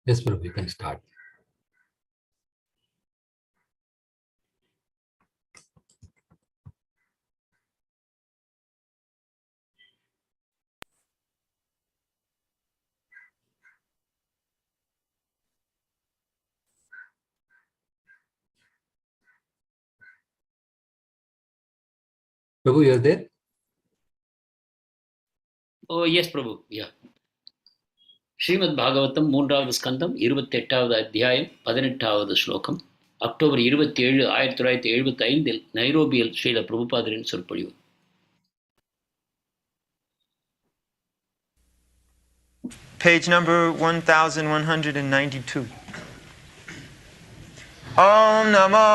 Yes, Prabhu, you can start. Prabhu, you're there? Oh, yes, Prabhu. Yeah. Srimad Bhagavatam 3வது ஸ்கந்தம் 28வது அத்தியாயம் 18வது ஸ்லோகம் October 27, 1975 நைரோபியில் Srila பிரபுபாதரின் சொற்பொழிவு. Page number 1192. Om Namo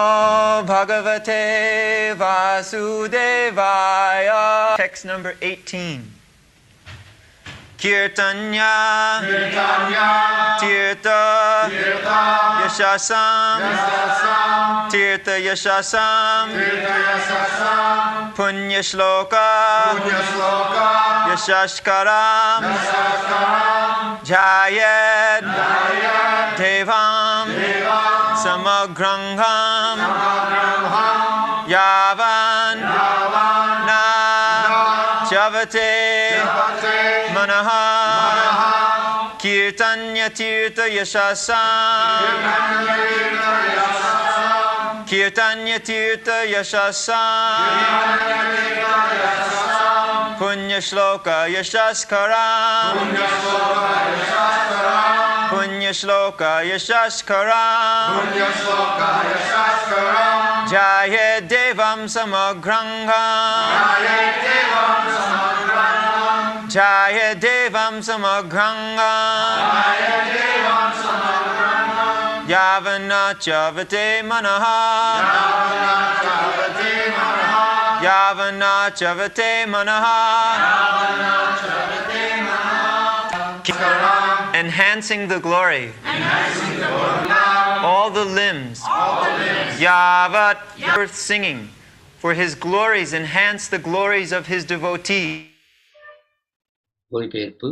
Bhagavate Vasudevaya. Text number 18. Kīrtanya-tīrtha-yaśasaṁ. tīrtha-yaśasam. puṇya-śloka-yaśaskaram. dhyāyed devam samagra-aṅgam. yāvan cyavate manaḥ. kīrtanya-tīrtha-yaśasaṁ. kīrtanya-tīrtha-yaśasaṁ. puṇya-śloka-yaśaskaram. puṇya-śloka-yaśaskaram. dhyāyed devam samagra-aṅgam. dhyāyed devam samagra-aṅgam. yāvan cyavate manaḥ. yāvan cyavate manaḥ. Enhancing the glory. All the limbs. Yāvat. Earth singing. For his glories enhance the glories of his devotees. மொழிபெயர்ப்பு.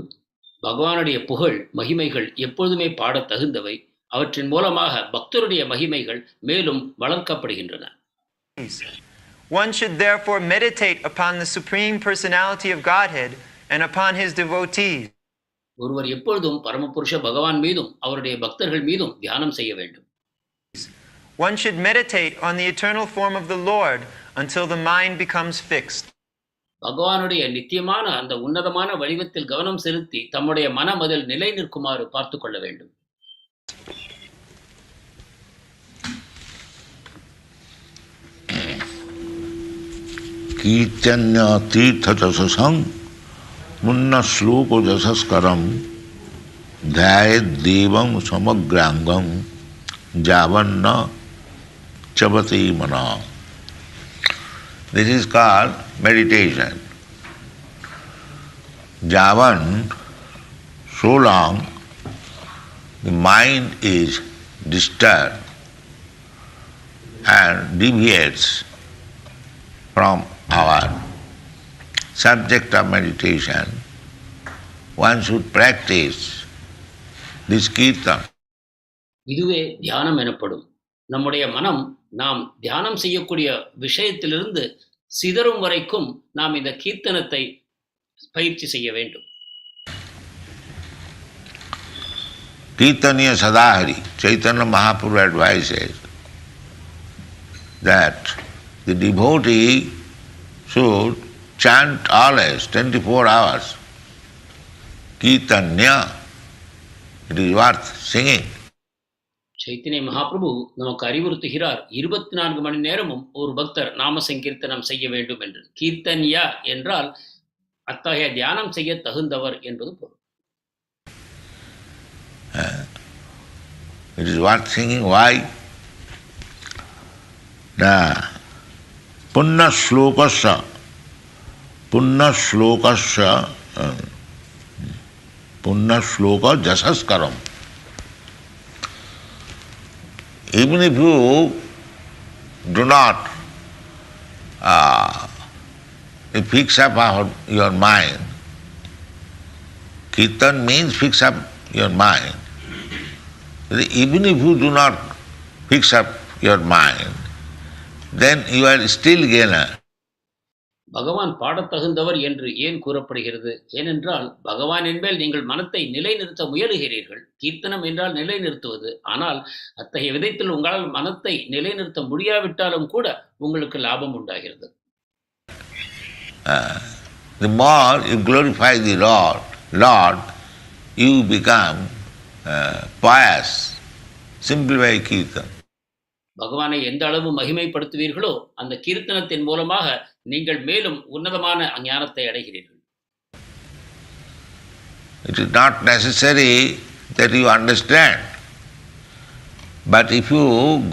பகவானுடைய புகழ் மகிமைகள் எப்பொழுதுமே பாடத் தகுந்தவை. அவற்றின் மூலமாக பக்தருடைய மகிமைகள் மேலும் வளர்க்கப்படுகின்றன. One should therefore meditate upon the Supreme Personality of Godhead and upon his devotees. ஒருவர் எப்பொழுதும் பரமபுருஷ பகவான் மீதும் அவருடைய பக்தர்கள் மீதும் தியானம் செய்ய வேண்டும். One should meditate on the eternal form of the Lord until the mind becomes fixed. பகவானுடைய நித்தியமான அந்த உன்னதமான வடிவத்தில் கவனம் செலுத்தி தம்முடைய மனம் அதில் நிலை நிற்குமாறு பார்த்துக் கொள்ள வேண்டும். kīrtanya-tīrtha-yaśasaṁ puṇya-śloka-yaśaskaram dhyāyed devam samagra-aṅgam yāvan cyavate manaḥ. This is called meditation. Yāvan, so long the mind is disturbed and deviates from our subject of meditation, one should practice this kirtan. இதுவே தியானம் எனப்படும். நம்முடைய மனம் நாம் தியானம் செய்யக்கூடிய விஷயத்திலிருந்து சிதறும் வரைக்கும் நாம் இந்த கீர்த்தனத்தை பயிற்சி செய்ய வேண்டும். Kīrtanya-tīrtha-yaśasaṁ. Chaitanya Mahaprabhu advises that the devotee should chant always 24 hours. Kīrtanya, it is worth singing. Chaitanya Mahaprabhu நமக்கு அறிவுறுத்துகிறார் 24 மணி நேரமும் ஒரு பக்தர் நாம சங்கீர்த்தனம் செய்ய வேண்டும் என்று. கீர்த்தன்யா என்றால் அத்தகைய தியானம் செய்ய தகுந்தவர் என்பது பொருள். It is worth singing. Why? The puṇya-śloka-yaśaskaram. Even if you do not fix up your mind, kirtan means fix up your mind. Even if you do not fix up your mind, then you are still gainer. பகவான் பாடத்தகுந்தவர் என்று ஏன் கூறப்படுகிறது? ஏனென்றால் பகவான் என்பேல் நீங்கள் மனத்தை நிலைநிறுத்த முயலுகிறீர்கள். கீர்த்தனம் என்றால் நிலைநிறுத்துவது. ஆனால் அத்தகைய விதத்தில் உங்களால் மனத்தை நிலைநிறுத்த முடியாவிட்டாலும் கூட உங்களுக்கு லாபம் உண்டாகிறது. The more you glorify the Lord, you become pious simply by kirtan. பகவானை எந்த அளவு மகிமைப்படுத்துவீர்களோ அந்த கீர்த்தனத்தின் மூலமாக நீங்கள் மேலும் உன்னதமான ஞானத்தை அடைகிறீர்கள். It is not necessary that you understand, but if you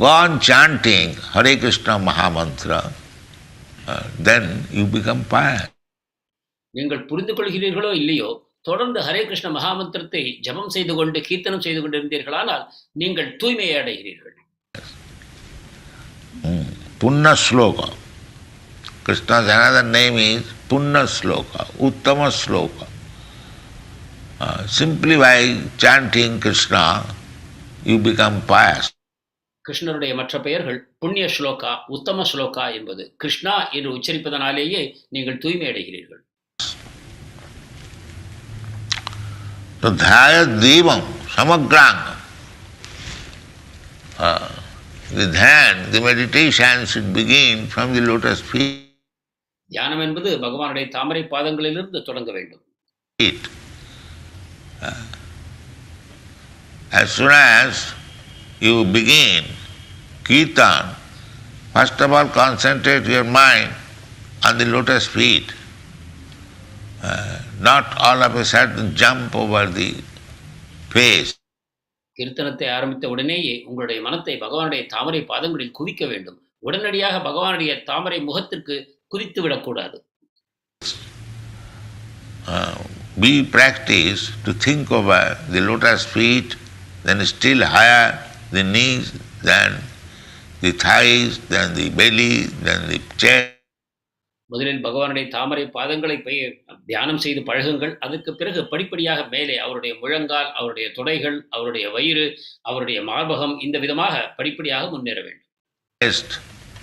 go on chanting Hare Kṛṣna Mahamantra, then you become pious. நீங்கள் புரிந்து கொள்கிறீர்களோ இல்லையோ, தொடர்ந்து ஹரே கிருஷ்ண மகாமந்திரத்தை ஜபம் செய்து கொண்டு கீர்த்தனம் செய்து கொண்டிருந்தீர்களானால் நீங்கள் தூய்மையை அடைகிறீர்கள். puṇya-śloka. Kṛṣna's another name is puṇya-śloka, uttama śloka. Simply by chanting Kṛṣna, you become pious. கிருஷ்ணருடைய மற்ற பெயர்கள் புண்ணிய ஸ்லோகா, உத்தம ஸ்லோகா என்பது. கிருஷ்ணா என்று உச்சரிப்பதனாலேயே நீங்கள் தூய்மை அடைகிறீர்கள். So dhyāyed devam, samagra-aṅgam. The dhyan, the meditation should begin from the lotus feet. தியானம் என்பது பகவானுடைய தாமரை பாதங்களிலிருந்து தொடங்க வேண்டும். As soon as you begin kirtan, first of all concentrate your mind on the lotus feet. Not all of a sudden jump over the face. கீர்த்தனத்தை ஆரம்பித்த உடனேயே உங்களுடைய மனத்தை பகவானுடைய தாமரை பாதங்களில் குவிக்க வேண்டும். உடனடியாக பகவானுடைய தாமரை முகத்திற்கு குதித்து விடக்கூடாது. We practice to think over the lotus feet, then still higher the knees, then the thighs, then the belly, then the chest. முதலில் பகவானுடைய தாமரை பாதங்களை தியானம் செய்து பழகுங்கள். அதற்கு பிறகு படிப்படியாக மேலே அவருடைய முழங்கால், அவருடைய தொடைகள், அவருடைய வயிறு, அவருடைய மார்பகம், இந்த விதமாக படிப்படியாக முன்னேற வேண்டும்.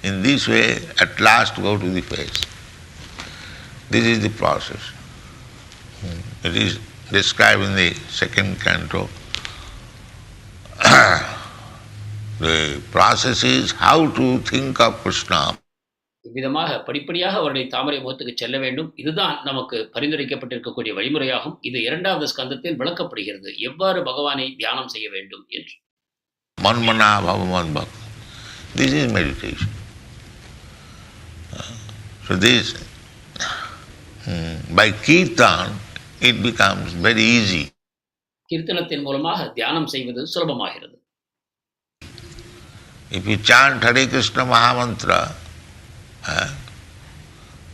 In this way, at last go to the face. This is the process. It is described in the second canto. The process is how to think of Kṛṣṇa. இவ்விதமாக படிப்படியாக அவருடைய தாமரை முகத்துக்கு செல்ல வேண்டும். இதுதான் நமக்கு பரிந்துரைக்கப்பட்டிருக்கக்கூடிய வழிமுறையாகும். இது இரண்டாவது ஸ்கந்தத்தில் விளக்கப்படுகிறது, எவ்வாறு பகவானை தியானம் செய்ய வேண்டும் என்று. Manmana bhavamadbhak. This is meditation. So this, by kirtan, it becomes very easy. கீர்த்தனத்தின் மூலமாக தியானம் செய்வது சுலபமாகிறது. If you chant Hare Kṛṣna Mahamantra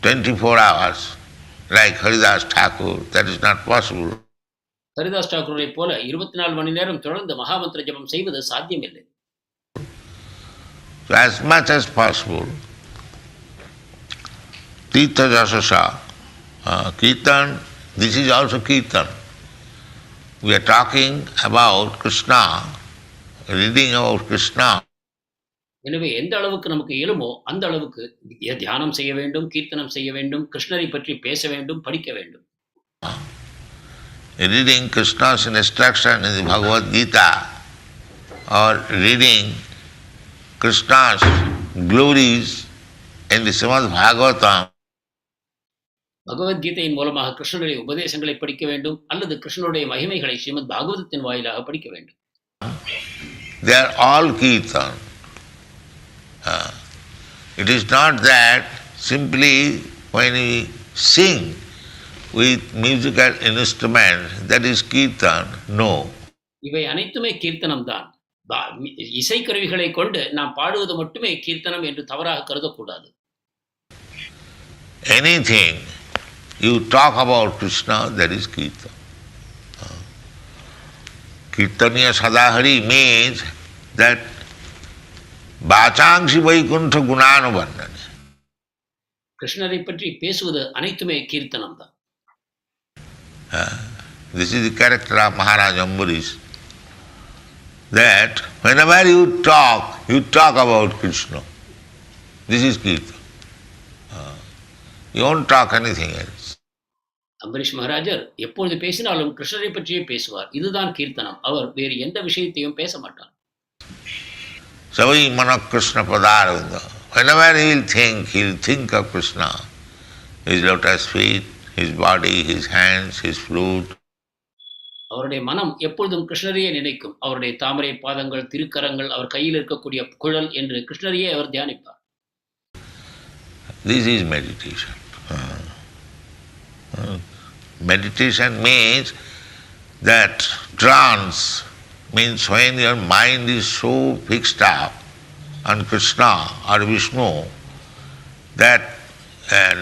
24 hours, like Haridas Thakur, that is not possible. Haridas டாக்கூரை போல 24 மணி நேரம் தொடர்ந்து மகாமந்திர ஜபம் செய்வது சாத்தியமில்லை. So as much as possible, tīrtha-yaśasaṁ, kirtan, this is also kirtan. We are talking about Kṛṣṇa, reading about Kṛṣṇa. எனவே எந்த அளவுக்கு நமக்கு இயலுமோ அந்த அளவுக்கு தியானம் செய்ய வேண்டும், கீர்த்தனம் செய்ய வேண்டும், கிருஷ்ணரை பற்றி பேச வேண்டும், படிக்க வேண்டும். Reading Kṛṣṇa's instruction in the Bhagavad Gita or reading Kṛṣṇa's glories in the Srimad-Bhagavatam. பகவத்கீதையின் மூலமாக கிருஷ்ணனுடைய உபதேசங்களை படிக்க வேண்டும் அல்லது கிருஷ்ணனுடைய மகிமைகளை ஸ்ரீமத் பாகவதத்தின் வாயிலாக படிக்க வேண்டும். They are all kirtan. It is not that simply when we sing with musical instruments that is kirtan. No. இவை அனைத்துமே கீர்த்தனம் தான். இசைக்கருவிகளை கொண்டு நாம் பாடுவது மட்டுமே கீர்த்தனம் என்று தவறாக கருதக்கூடாது. Anything you talk about Kṛṣṇa, that is kirtan. Kīrtanya-tīrtha-yaśasaṁ means that vācāṅsi vaikuṇṭha gunānuvarṇane. கிருஷ்ணரை பற்றி பேசுவது அனைத்துமே கீர்த்தனம் தான். This is the character of Maharaj Ambarish. that whenever you talk about Kṛṣṇa. This is Kirtan. You won't talk anything else. Ambareesh மகாராஜர் எப்பொழுது பேசினாலும் கிருஷ்ணரை பற்றியே பேசுவார். இதுதான் கீர்த்தனம். அவர் வேறு எந்த விஷயத்தையும் பேச மாட்டார். Savai mana Kṛṣṇa padarvinda. Whenever he'll think of Kṛṣṇa, his lotus feet, his body, his hands, his flute. அவருடைய மனம் எப்பொழுதும் கிருஷ்ணரையே நினைக்கும். அவருடைய தாமரை பாதங்கள், திருக்கரங்கள், அவர் கையில் இருக்கக்கூடிய குழல் என்று கிருஷ்ணரையே அவர் தியானிப்பார். This is meditation. Meditation means that trance, means when your mind is so fixed up on Kṛṣṇa or Viṣṇu that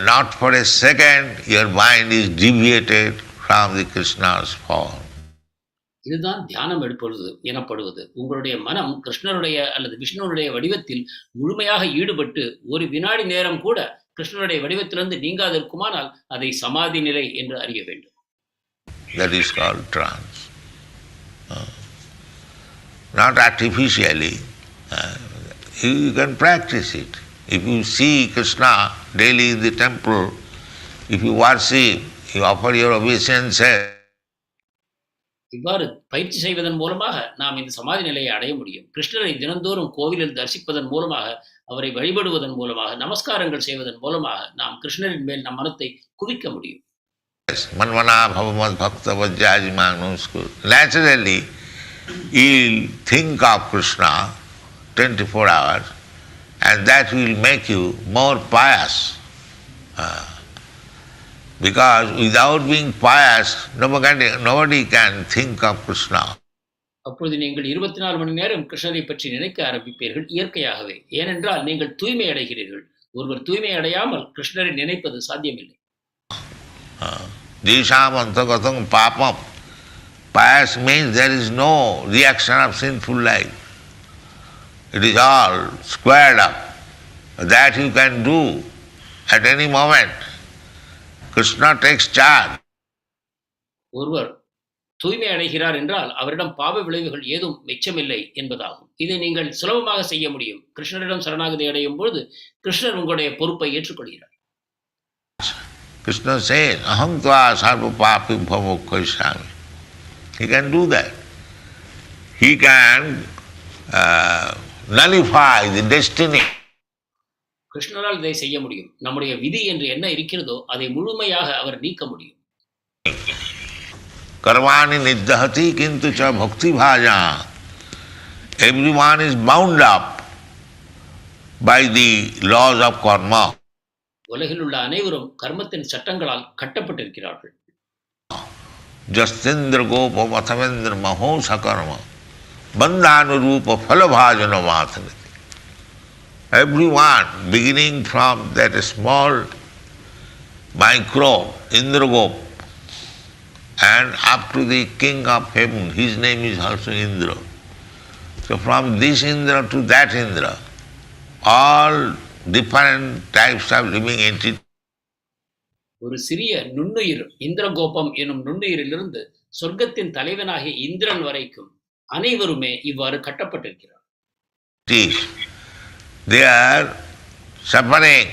not for a second your mind is deviated from the Kṛṣṇa's form. இதுதான் தியானம் எனப்படுவது. உங்களுடைய மனம் கிருஷ்ணருடைய அல்லது விஷ்ணுனுடைய வடிவத்தில் முழுமையாக ஈடுபட்டு ஒரு வினாடி நேரம் கூட கிருஷ்ணருடைய வடிவத்திலிருந்து நீங்காதிருக்குமானால் அதை சமாதி நிலை என்று அறிய வேண்டும். That is called trance. Not artificially. You can practice it. If you see Kṛṣṇa daily in the temple, if you worship, you offer your obeisances. இவ்வாறு பயிற்சி செய்வதன் மூலமாக நாம் இந்த சமாதி நிலையை அடைய முடியும். கிருஷ்ணரை தினந்தோறும் கோவிலில் தரிசிப்பதன் மூலமாக, அவரை வழிபடுவதன் மூலமாக, நமஸ்காரங்கள் செய்வதன் மூலமாக நாம் கிருஷ்ணரின் மேல் நம் மனத்தை குவிக்க முடியும். Naturally, you'll think of Kṛṣṇa 24 hours and that will make you more pious. Because without being pious, nobody can think of Kṛṣṇa. அப்பொழுது நீங்கள் 24 மணி நேரம் கிருஷ்ணரை பற்றி நினைக்க ஆரம்பிப்பீர்கள் இயற்கையாகவே. ஏனென்றால் நீங்கள் தூய்மை அடைகிறீர்கள். ஒருவர் தூய்மை அடையாமல் கிருஷ்ணரை நினைப்பது சாத்தியமில்லை. Dīṣāṁ antagatam pāpam. Pious means there is no reaction of sinful life. It is all squared up. That you can do at any moment. Kṛṣṇa takes charge. ஒருவர் தூய்மை அடைகிறார் என்றால் அவரிடம் பாவ விளைவுகள் ஏதும் மிச்சமில்லை என்பதாகும். இதை நீங்கள் சுலபமாக செய்ய முடியும். கிருஷ்ணரிடம் சரணாகதி அடையும் பொழுது கிருஷ்ணர் உங்களுடைய பொறுப்பை ஏற்றுக்கொள்கிறார். Kṛṣṇa says, aham tva sarva papi bhavokkaisami. He can do that. He can nullify the destiny. கிருஷ்ணரால் இதை செய்ய முடியும். நம்முடைய விதி என்று என்ன இருக்கிறதோ அதை முழுமையாக அவர் நீக்க முடியும். Karmani niddhati kintu cha bhakti bhaja. Everyone is bound up by the laws of karma. உலகில் உள்ள அனைவரும் கர்மத்தின் சட்டங்களால் கட்டப்பட்டிருக்கிறார்கள். Jasindra gopa mathavendra mahosa karma bandhanu rupa phalabhajana vatanati. Everyone, beginning from that small micro Indragop and up to the king of heaven, his name is also Indra. So from this Indra to that Indra, all different types of living entities. ஒரு சிறிய நுண்ணுயிர் இந்திரகோபம் எனும் நுண்ணுயிரிலிருந்து சொர்க்கத்தின் தலைவனாகிய இந்திரன் வரைக்கும் அனைவருமே இவ்வாறு கட்டப்பட்டிருக்கிறார். They are suffering,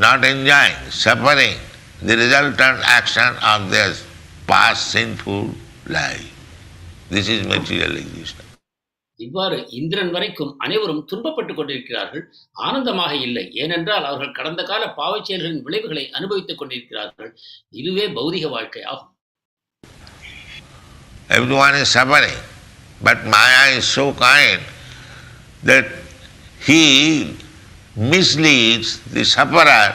not enjoying, suffering the resultant action of their past sinful life. This is material existence. இவ்வாறு இந்திரன் வரைக்கும் அனைவரும் துன்பப்பட்டுக் கொண்டிருக்கிறார்கள், ஆனந்தமாக இல்லை. ஏனென்றால் அவர்கள் கடந்த கால பாவச் செயல்களின் விளைவுகளை அனுபவித்துக் கொண்டிருக்கிறார்கள். இதுவே பௌதிக வாழ்க்கை ஆகும். Everyone is suffering, but Maya is so kind that he misleads the sufferer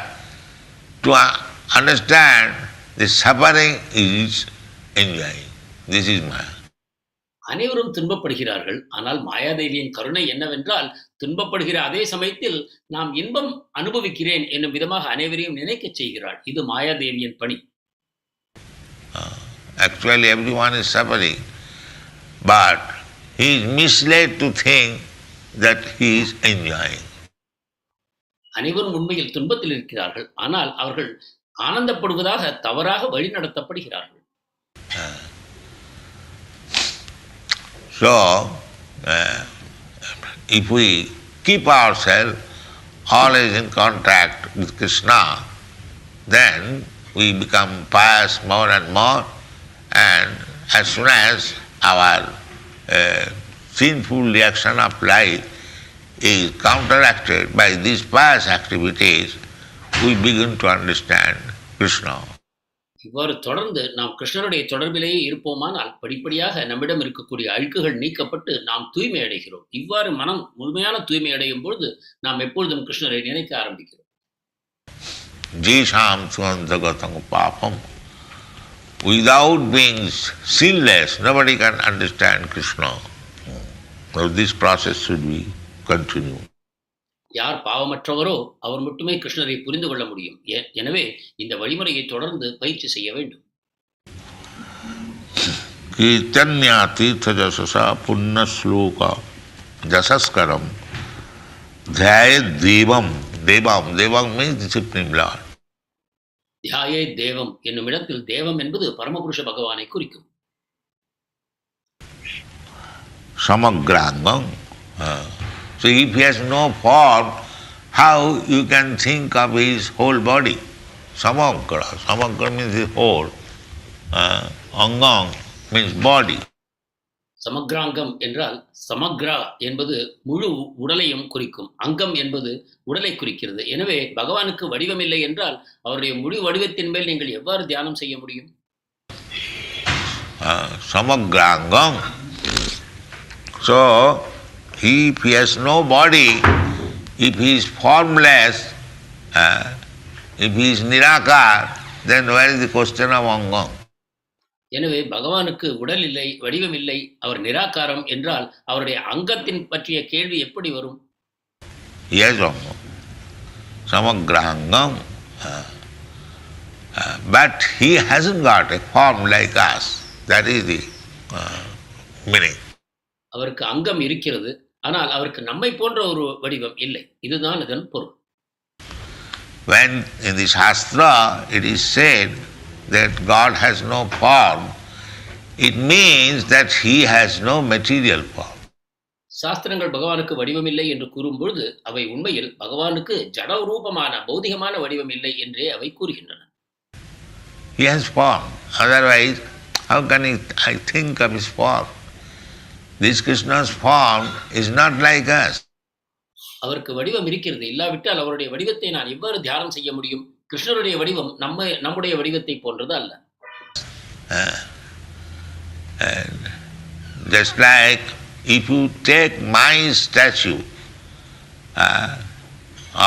to understand the suffering is enjoying. This is Maya. அனைவரும் துன்பப்படுகிறார்கள். ஆனால் மாயாதேவியின் கருணை என்னவென்றால், துன்பப்படுகிற அதே சமயத்தில் நாம் இன்பம் அனுபவிக்கிறேன் என்னும் விதமாக அனைவரையும் நினைக்க செய்கிறாள். இது மாயாதேவியின் பணி. Actually everyone is suffering, but he is misled to think that he is enjoying. அனைவரும் உண்மையில் துன்பத்தில் இருக்கிறார்கள். ஆனால் அவர்கள் ஆனந்தப்படுவதாக தவறாக வழி நடத்தப்படுகிறார்கள். So if we keep ourselves always in contact with Kṛṣṇa, then we become pious more and more, and as soon as our sinful reaction of life is counteracted by these pious activities, we begin to understand Kṛṣṇa. இவ்வாறு தொடர்ந்து நாம் கிருஷ்ணருடைய தொடர்பிலேயே இருப்போமானால் படிப்படியாக நம்மிடம் இருக்கக்கூடிய அழுக்குகள் நீக்கப்பட்டு நாம் தூய்மை அடைகிறோம். இவ்வாறு மனம் முழுமையான தூய்மை அடையும் பொழுது நாம் எப்பொழுதும் கிருஷ்ணரை நினைக்க ஆரம்பிக்கிறோம். Jīṣāṁ suantagatam pāpam. Without being sinless, nobody can understand Kṛṣṇa. So this process should be continued. யார் பாவமற்றவரோ அவர் மட்டுமே கிருஷ்ணரை புரிந்து கொள்ள முடியும். எனவே இந்த வழிமுறையை தொடர்ந்து பயிற்சி செய்ய வேண்டும். kīrtanya-tīrtha-yaśasaṁ puṇya-śloka-yaśaskaram dhyāyed devam. Devam means the Supreme Lord. dhyāyed devam என்னும் இடத்தில் தேவம் என்பது பரமபுருஷ பகவானை குறிக்கும். samagra-aṅgam. So if he has no form, how you can think of his whole body? Samagra means the whole. Aṅgam means body. samagra-aṅgam என்றால் சமக்ரா என்பது முழு உடலையும் குறிக்கும். அங்கம் என்பது உடலை குறிக்கிறது. எனவே பகவானுக்கு வடிவமில்லை என்றால் அவருடைய முழு வடிவத்தின் மேல் நீங்கள் எவ்வாறு தியானம் செய்ய முடியும்? Samagra-aṅgam. So if he has no body, if he is formless, if he is nirakar, then where is the question of aṅgam? எனவே பகவானுக்கு உடல் இல்லை, வடிவம் இல்லை, அவர் நிராகாரம் என்றால் அவருடைய அங்கத்தின் பற்றிய கேள்வி எப்படி வரும்? Yes, aṅgam. Samagra-aṅgam. But he hasn't got a form like us. That is the meaning. அவருக்கு அங்கம் இருக்கிறது, ஆனால் அவருக்கு நம்மை போன்ற ஒரு வடிவம் இல்லை. இதுதான் இதன் பொருள். When in the Shastra it is said that God has no form, it means that he has no material form. சாஸ்திரங்கள் பகவானுக்கு வடிவமில்லை என்று கூறும் பொழுது அவை உண்மையில் பகவானுக்கு ஜட ரூபமான பௌதிகமான வடிவம் இல்லை என்றே அவை கூறுகின்றன. He has form. Otherwise, how can I think of his form? This Kṛṣṇa's form is not like us. அவருக்கு வடிவம் இருக்கிறது, இல்லாவிட்டால் அவருடைய வடிவத்தை நான் எவ்வாறு தியானம் செய்ய முடியும்? கிருஷ்ணருடைய வடிவம் நம்முடைய வடிவத்தை போன்றது அல்ல. Just like if you take my statue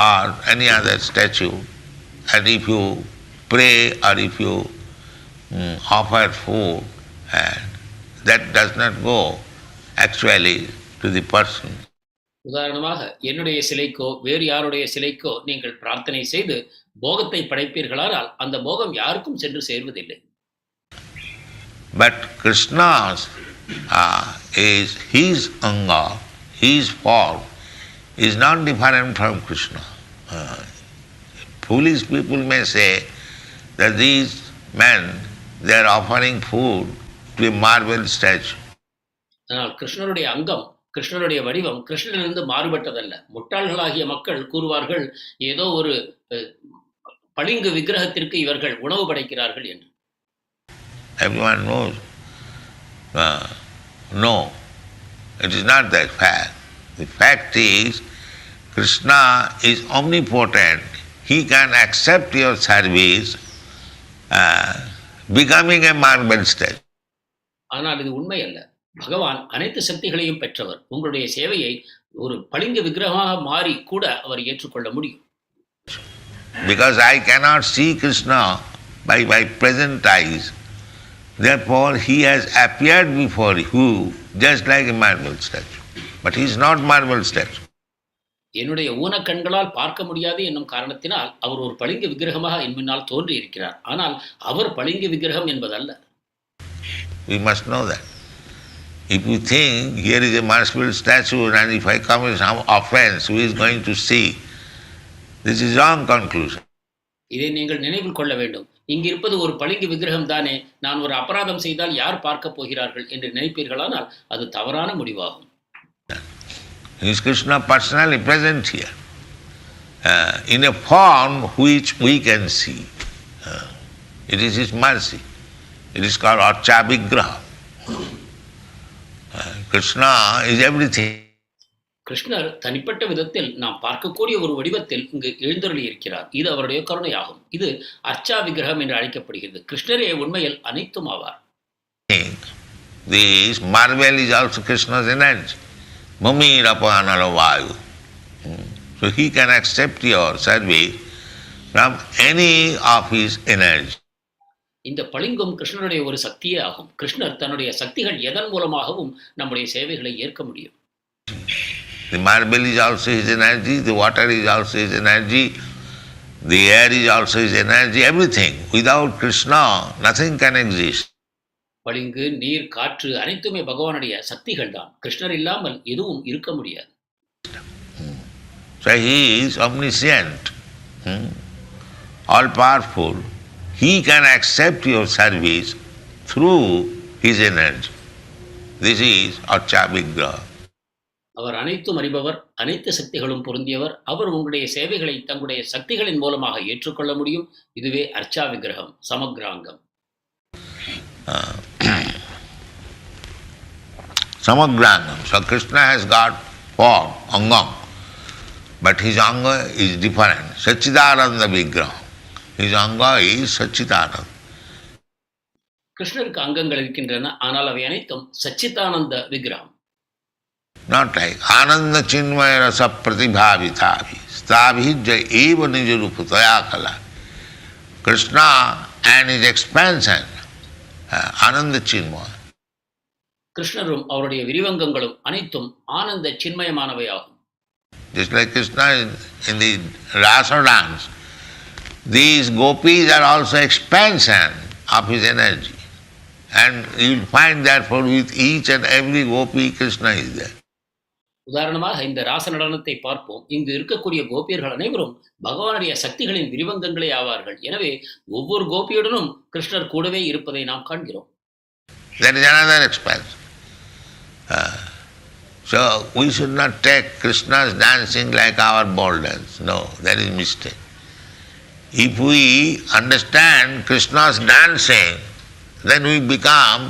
or any other statue, and if you pray or if you offer food, that does not go actually to the person. உதாரணமாக என்னுடைய சிலைக்கோ வேறு யாருடைய சிலைக்கோ நீங்கள் பிரார்த்தனை செய்து போகத்தை படைப்பீர்களானால் அந்த போகம் யாருக்கும் சென்று சேர்வதில்லை. But Kṛṣṇa's is his anga, his form is not different from Kṛṣṇa. Foolish people may say that these men, they are offering food to a marble statue. ஆனால் கிருஷ்ணருடைய அங்கம், கிருஷ்ணருடைய வடிவம் கிருஷ்ணனிலிருந்து மாறுபட்டதல்ல. முட்டாள்களாகிய மக்கள் கூறுவார்கள் ஏதோ ஒரு பளிங்கு விக்கிரகத்திற்கு இவர்கள் உணவு படைக்கிறார்கள் என்று. Everyone knows. No, it is not that fact. The fact is, Kṛṣṇa is omnipotent. He can accept your service, becoming a marble statue. ஆனால் இது உண்மை அல்ல. பகவான் அனைத்து சக்திகளையும் பெற்றவர். உங்களுடைய சேவையை ஒரு பளிங்கு விக்கிரகமாக மாறி கூட அவர் ஏற்றுக்கொள்ள முடியும். Because I cannot see Kṛṣṇa by my present eyes, therefore he has appeared before you just like a marble statue. But he is not marble statue. என்னுடைய ஊனக்கண்களால் பார்க்க முடியாது என்னும் காரணத்தினால் அவர் ஒரு பளிங்கு விக்கிரகமாக என் முன்னால் தோன்றி இருக்கிறார். ஆனால் அவர் பளிங்கு விக்கிரகம் என்பதல்ல. We must know that. If you think here is a marble statue and if I commit some offense, who is going to see? This is wrong conclusion. இதை நீங்கள் நினைவில் கொள்ள வேண்டும். இங்கு இருப்பது ஒரு பளிங்கு விக்கிரகம் தானே, நான் ஒரு அபராதம் செய்தால் யார் பார்க்க போகிறார்கள் என்று நினைப்பீர்களானால் அது தவறான முடிவாகும். is Kṛṣṇa personally present here, in a form which we can see. It is His mercy. It is called Archa Vigraha. Kṛṣṇa is everything. கிருஷ்ணர் தனிப்பட்ட விதத்தில் நாம் பார்க்கக்கூடிய ஒரு வடிவத்தில் இங்கு எழுந்தருளி இருக்கிறார். இது அவருடைய கருணையாகும். இது அர்ச்சா விக்கிரகம் என்று அழைக்கப்படுகிறது. கிருஷ்ணரே உண்மையில் அனைத்தும் ஆவார். This marble is also Kṛṣṇa's energy. Mumīrapānala vāyu. So he can accept your service from any of his energy. இந்த பளிங்கும் கிருஷ்ணருடைய ஒரு சக்தியே ஆகும். கிருஷ்ணர் தன்னுடைய சக்திகள் எதன் மூலமாகவும் நம்முடைய சேவைகளை ஏற்க முடியும். The marble is also his energy, the water is also his energy, the air is also his energy, everything. Without Kṛṣṇa, nothing can exist. பளிங்கு, நீர், காற்று அனைத்துமே பகவானுடைய சக்திகள் தான். கிருஷ்ணர் இல்லாமல் எதுவும் இருக்க முடியாது. So he is omniscient, all powerful. He can accept your service through his energy. This is Archa Vigraha. அவர் அனைத்தும் அறிபவர், அனைத்து சக்திகளும் பொருந்தியவர். அவர் உங்களுடைய சேவைகளை தங்களுடைய சக்திகளின் மூலமாக ஏற்றுக்கொள்ள முடியும். இதுவே அர்ச்சா விக்கிரகம், சமக்ராங்கம். Samagra-aṅgam. So Kṛṣṇa has got 4 āṅgam, but his āṅga is different. Sachidananda Vigraha. His āṅga is Sachidananda. கிருஷ்ணருக்கு அங்கங்கள் இருக்கின்றன, ஆனால் அவை அனைத்தும் சச்சிதானந்த விக்கிரகம். Not like Ananda Chinmaya Rasa Pratibhavithavi Stabhijya Eva Nijarupataya Kala. Kṛṣṇa and his expansion, Ananda Chinmaya. கிருஷ்ணரும் அவருடைய விரிவங்கங்களும் அனைத்தும் ஆனந்த சின்மயமானவையாகும். Just like Kṛṣṇa in the Rasa dance, these gopis are also expansion of his energy. And you will find therefore with each and every gopi Kṛṣṇa is there. உதாரணமாக இந்த ராச நடனத்தை பார்ப்போம். இங்கு இருக்கக்கூடிய கோபியர்கள் அனைவரும் பகவானுடைய சக்திகளின் விரிவங்கங்களே ஆவார்கள். எனவே ஒவ்வொரு கோபியுடனும் கிருஷ்ணர் கூடவே இருப்பதை நாம் காண்கிறோம். That is another expansion. So we should not take Kṛṣṇa's dancing like our ball dance. No, that is mistake. If we understand Kṛṣṇa's dancing, then we become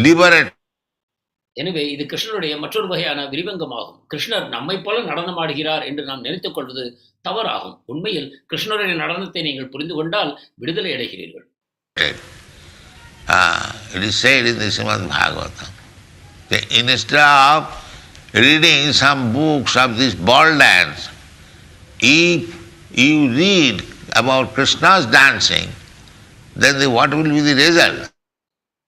liberated. எனவே இது கிருஷ்ணருடைய மற்றொரு வகையான விரிவங்கமாகும். கிருஷ்ணர் நம்மை போல நடனமாடுகிறார் என்று நாம் நினைத்துக் கொள்வது தவறாகும். உண்மையில் கிருஷ்ணருடைய நடனத்தை நீங்கள் புரிந்து கொண்டால் விடுதலை அடைகிறீர்கள். It is said in the Srimad-Bhagavatam that instead of reading some books of this ball dance, if you read about Kṛṣṇa's dancing, then what will be the result?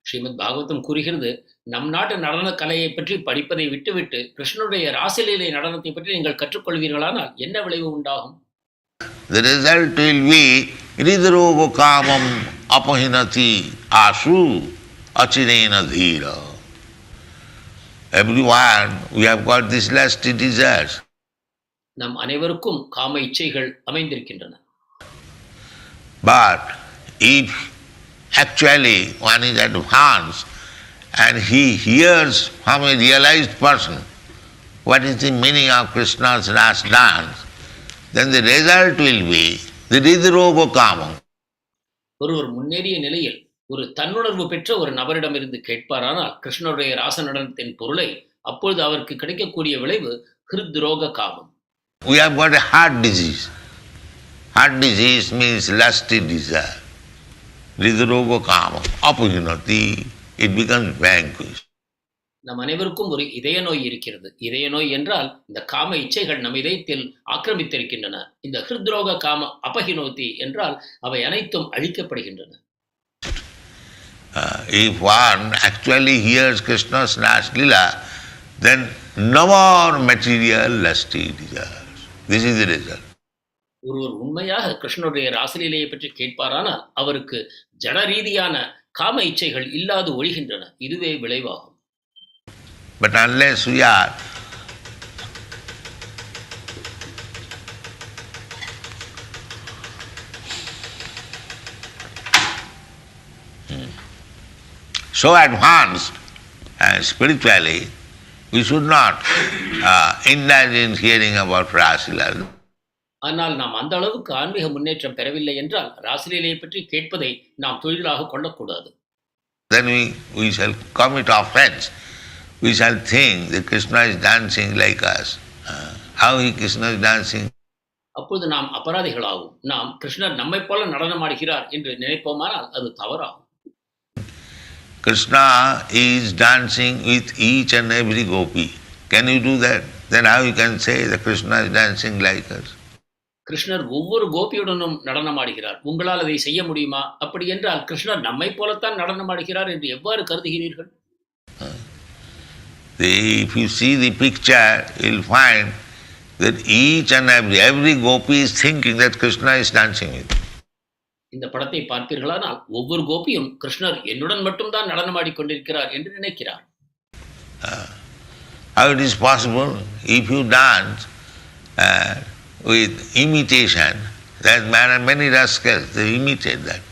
Srimad Bhagavatam கூறுகிறது, நம் நாட்டு நடன கலையை பற்றி படிப்பதை விட்டுவிட்டு கிருஷ்ணனுடைய ராசலீலை நடனத்தை பற்றி நீங்கள் கற்றுக்கொள்வீர்களானால் என்ன விளைவு உண்டாகும்? The result will be ridrogo kamam apahinati asu achinena dhira. Everyone, we have got these lusty desires. நம் அனைவருக்கும் காம இச்சைகள் அமைந்திருக்கின்றன. But if actually one is advanced and he hears from a realized person what is the meaning of Kṛṣṇa's last dance, then the result will be the ridrogo kamam. ஒருவர் முன்னேறிய நிலையில் ஒரு தன்னுணர்வு பெற்ற ஒரு நபரிடமிருந்து கேட்பாரானால் கிருஷ்ணருடைய ராச நடனத்தின் பொருளை, அப்பொழுது அவருக்கு கிடைக்கக்கூடிய விளைவு ஹிருத்ரோக காமம். We have got a heart disease. Heart disease means lusty desire. Ridrogo kamam apahinati, it becomes vanquished. நம் அனைவருக்கும் ஒரு இதய நோய் இருக்கிறது. இதய நோய் என்றால் இந்த காம இச்சைகள் நம் இதயத்தில் ஆக்கிரமித்திருக்கின்றன. இந்த ஹிருத்ரோக காம அபஹினோதி என்றால் அவை அனைத்தும் அழிக்கப்படுகின்றன. If one actually hears Kṛṣṇa's last lila, then no more material lusty desires. This is the result. ஒருவர் உண்மையாக கிருஷ்ணனுடைய ராசலீலையை பற்றி கேட்பாரானால் அவருக்கு ஜட ரீதியான காம இச்சைகள் இல்லாது ஒழிகின்றன. இதுவே விளைவாகும். But unless we are so advanced spiritually, we should not indulge in hearing about Rasila. ஆனால் நாம் அந்த அளவுக்கு ஆன்மீக முன்னேற்றம் பெறவில்லை என்றால் ராசலீலையை பற்றி கேட்பதை நாம் தொழிலாக கொள்ளக்கூடாது. Then we shall commit offense. We shall think that Kṛṣṇa is dancing like us. How Kṛṣṇa is dancing? அப்பொழுது நாம் அபராதிகளாகும். நாம் கிருஷ்ணர் நம்மை போல நடனமாடுகிறார் என்று நினைப்போமானால் அது தவறாகும். Kṛṣṇa is dancing with each and every gopi. Can you do that? Then how you can say that Kṛṣṇa is dancing like us? கிருஷ்ணர் ஒவ்வொரு கோபியுடனும் நடனமாடுகிறார். உங்களால் அதை செய்ய முடியுமா? அப்படி என்றால் கிருஷ்ணர் நம்மை போலத்தான் நடனமாடுகிறார் என்று எவ்வாறு கருதுகிறீர்கள்? If you see the picture, you will find that each and every gopi is thinking that Kṛṣṇa is dancing with. இந்த படத்தை பார்ப்பீர்களானால் ஒவ்வொரு கோபியும் கிருஷ்ணர் என்னுடன் மட்டும்தான் நடனமாடிக் கொண்டிருக்கிறார் என்று நினைக்கிறார். How it is possible if you dance with imitation? There are many rascals, they imitate that.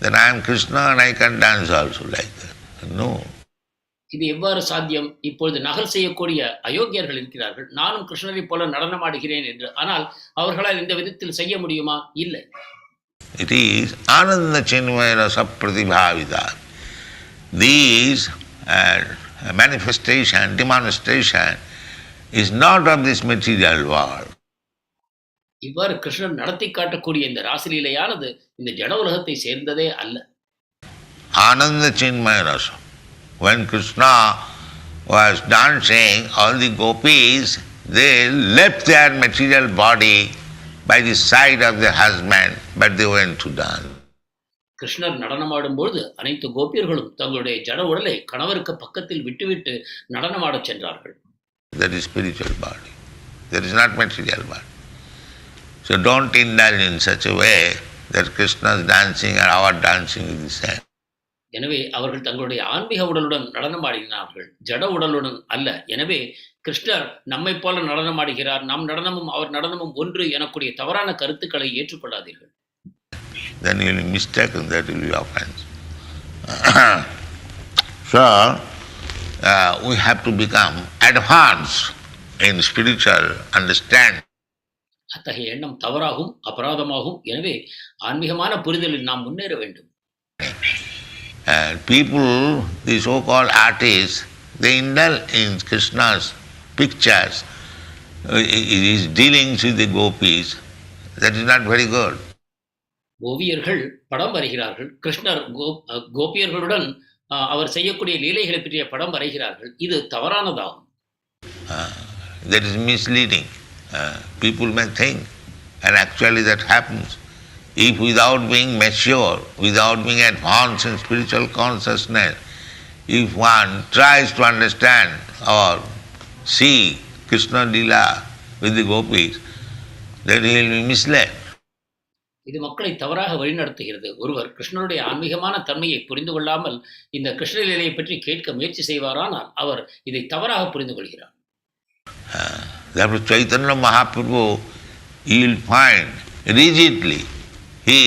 Then I am Kṛṣṇa and I can dance also like that. No. இது எவ்வாறு சாத்தியம்? இப்பொழுது நகல் செய்யக்கூடிய அயோக்கியர்கள் இருக்கிறார்கள். நானும் கிருஷ்ணரை போல நடனமாடுகிறேன் என்று. ஆனால் அவர்களால் இந்த விதத்தில் செய்ய முடியுமா? இல்லை. It is Ananda Chinmaya Rasa Pratibhavita. These manifestation, demonstration is not of this material world. இவ்வாறு கிருஷ்ணர் நடத்தி காட்டக்கூடிய இந்த ராசலீலையானது இந்த ஜட உலகத்தை சேர்ந்ததே அல்ல. Ananda Chinmaya Rasa. When Kṛṣṇa was dancing, all the gopis, they left their material body by the side of their husband, but they went to dance. கிருஷ்ணர் நடனமாடும் பொழுது அனைத்து கோபியர்களும் தங்களுடைய ஜட உடலை கணவருக்கு பக்கத்தில் விட்டுவிட்டு நடனமாடச் சென்றார்கள். That is spiritual body. That is not material body. So don't indulge in such a way that Kṛṣṇa's dancing and our dancing is the same. எனவே அவர்கள் தங்களுடைய ஆன்மீக உடலுடன் நடனமாடினார்கள், ஜட உடலுடன் அல்ல. எனவே கிருஷ்ணர் நம்மை போல நடனமாடுகிறார், நம் நடனமும் அவர் நடனமும் ஒன்று எனக்கூடிய தவறான கருத்துக்களை ஏற்றுக்கொள்ளாதீர்கள். Then you will be mistaken, that will be offense. So we have to become advanced in spiritual understanding. அத்தகைய எண்ணம் தவறாகும், அபராதமாகும். எனவே ஆன்மீகமான புரிதலில் நாம் முன்னேற வேண்டும். People, the so-called artists, they indulge in Kṛṣṇa's pictures, his dealings with the gopis. That is not very good. ஓவியர்கள் படம் வரைகிறார்கள். கிருஷ்ணர் கோபியர்களுடன் அவர் செய்யக்கூடிய லீலைகளை பற்றிய படம் வரைகிறார்கள். இது தவறானதாகும். That is misleading. People may think, and actually that happens. If without being mature, without being advanced in spiritual consciousness, if one tries to understand or see Kṛṣṇa Lila with the gopis, then he will be misled. இது மக்களை தவறாக வழிநடத்துகிறது. ஒருவர் கிருஷ்ணனுடைய ஆன்மீகமான தன்மையை புரிந்து கொள்ளாமல் இந்த கிருஷ்ண லீலையை பற்றி கேட்க முயற்சி செய்வாரானால் அவர் இதை தவறாக புரிந்து கொள்கிறார். Therefore Chaitanya Mahaprabhu, you will find rigidly he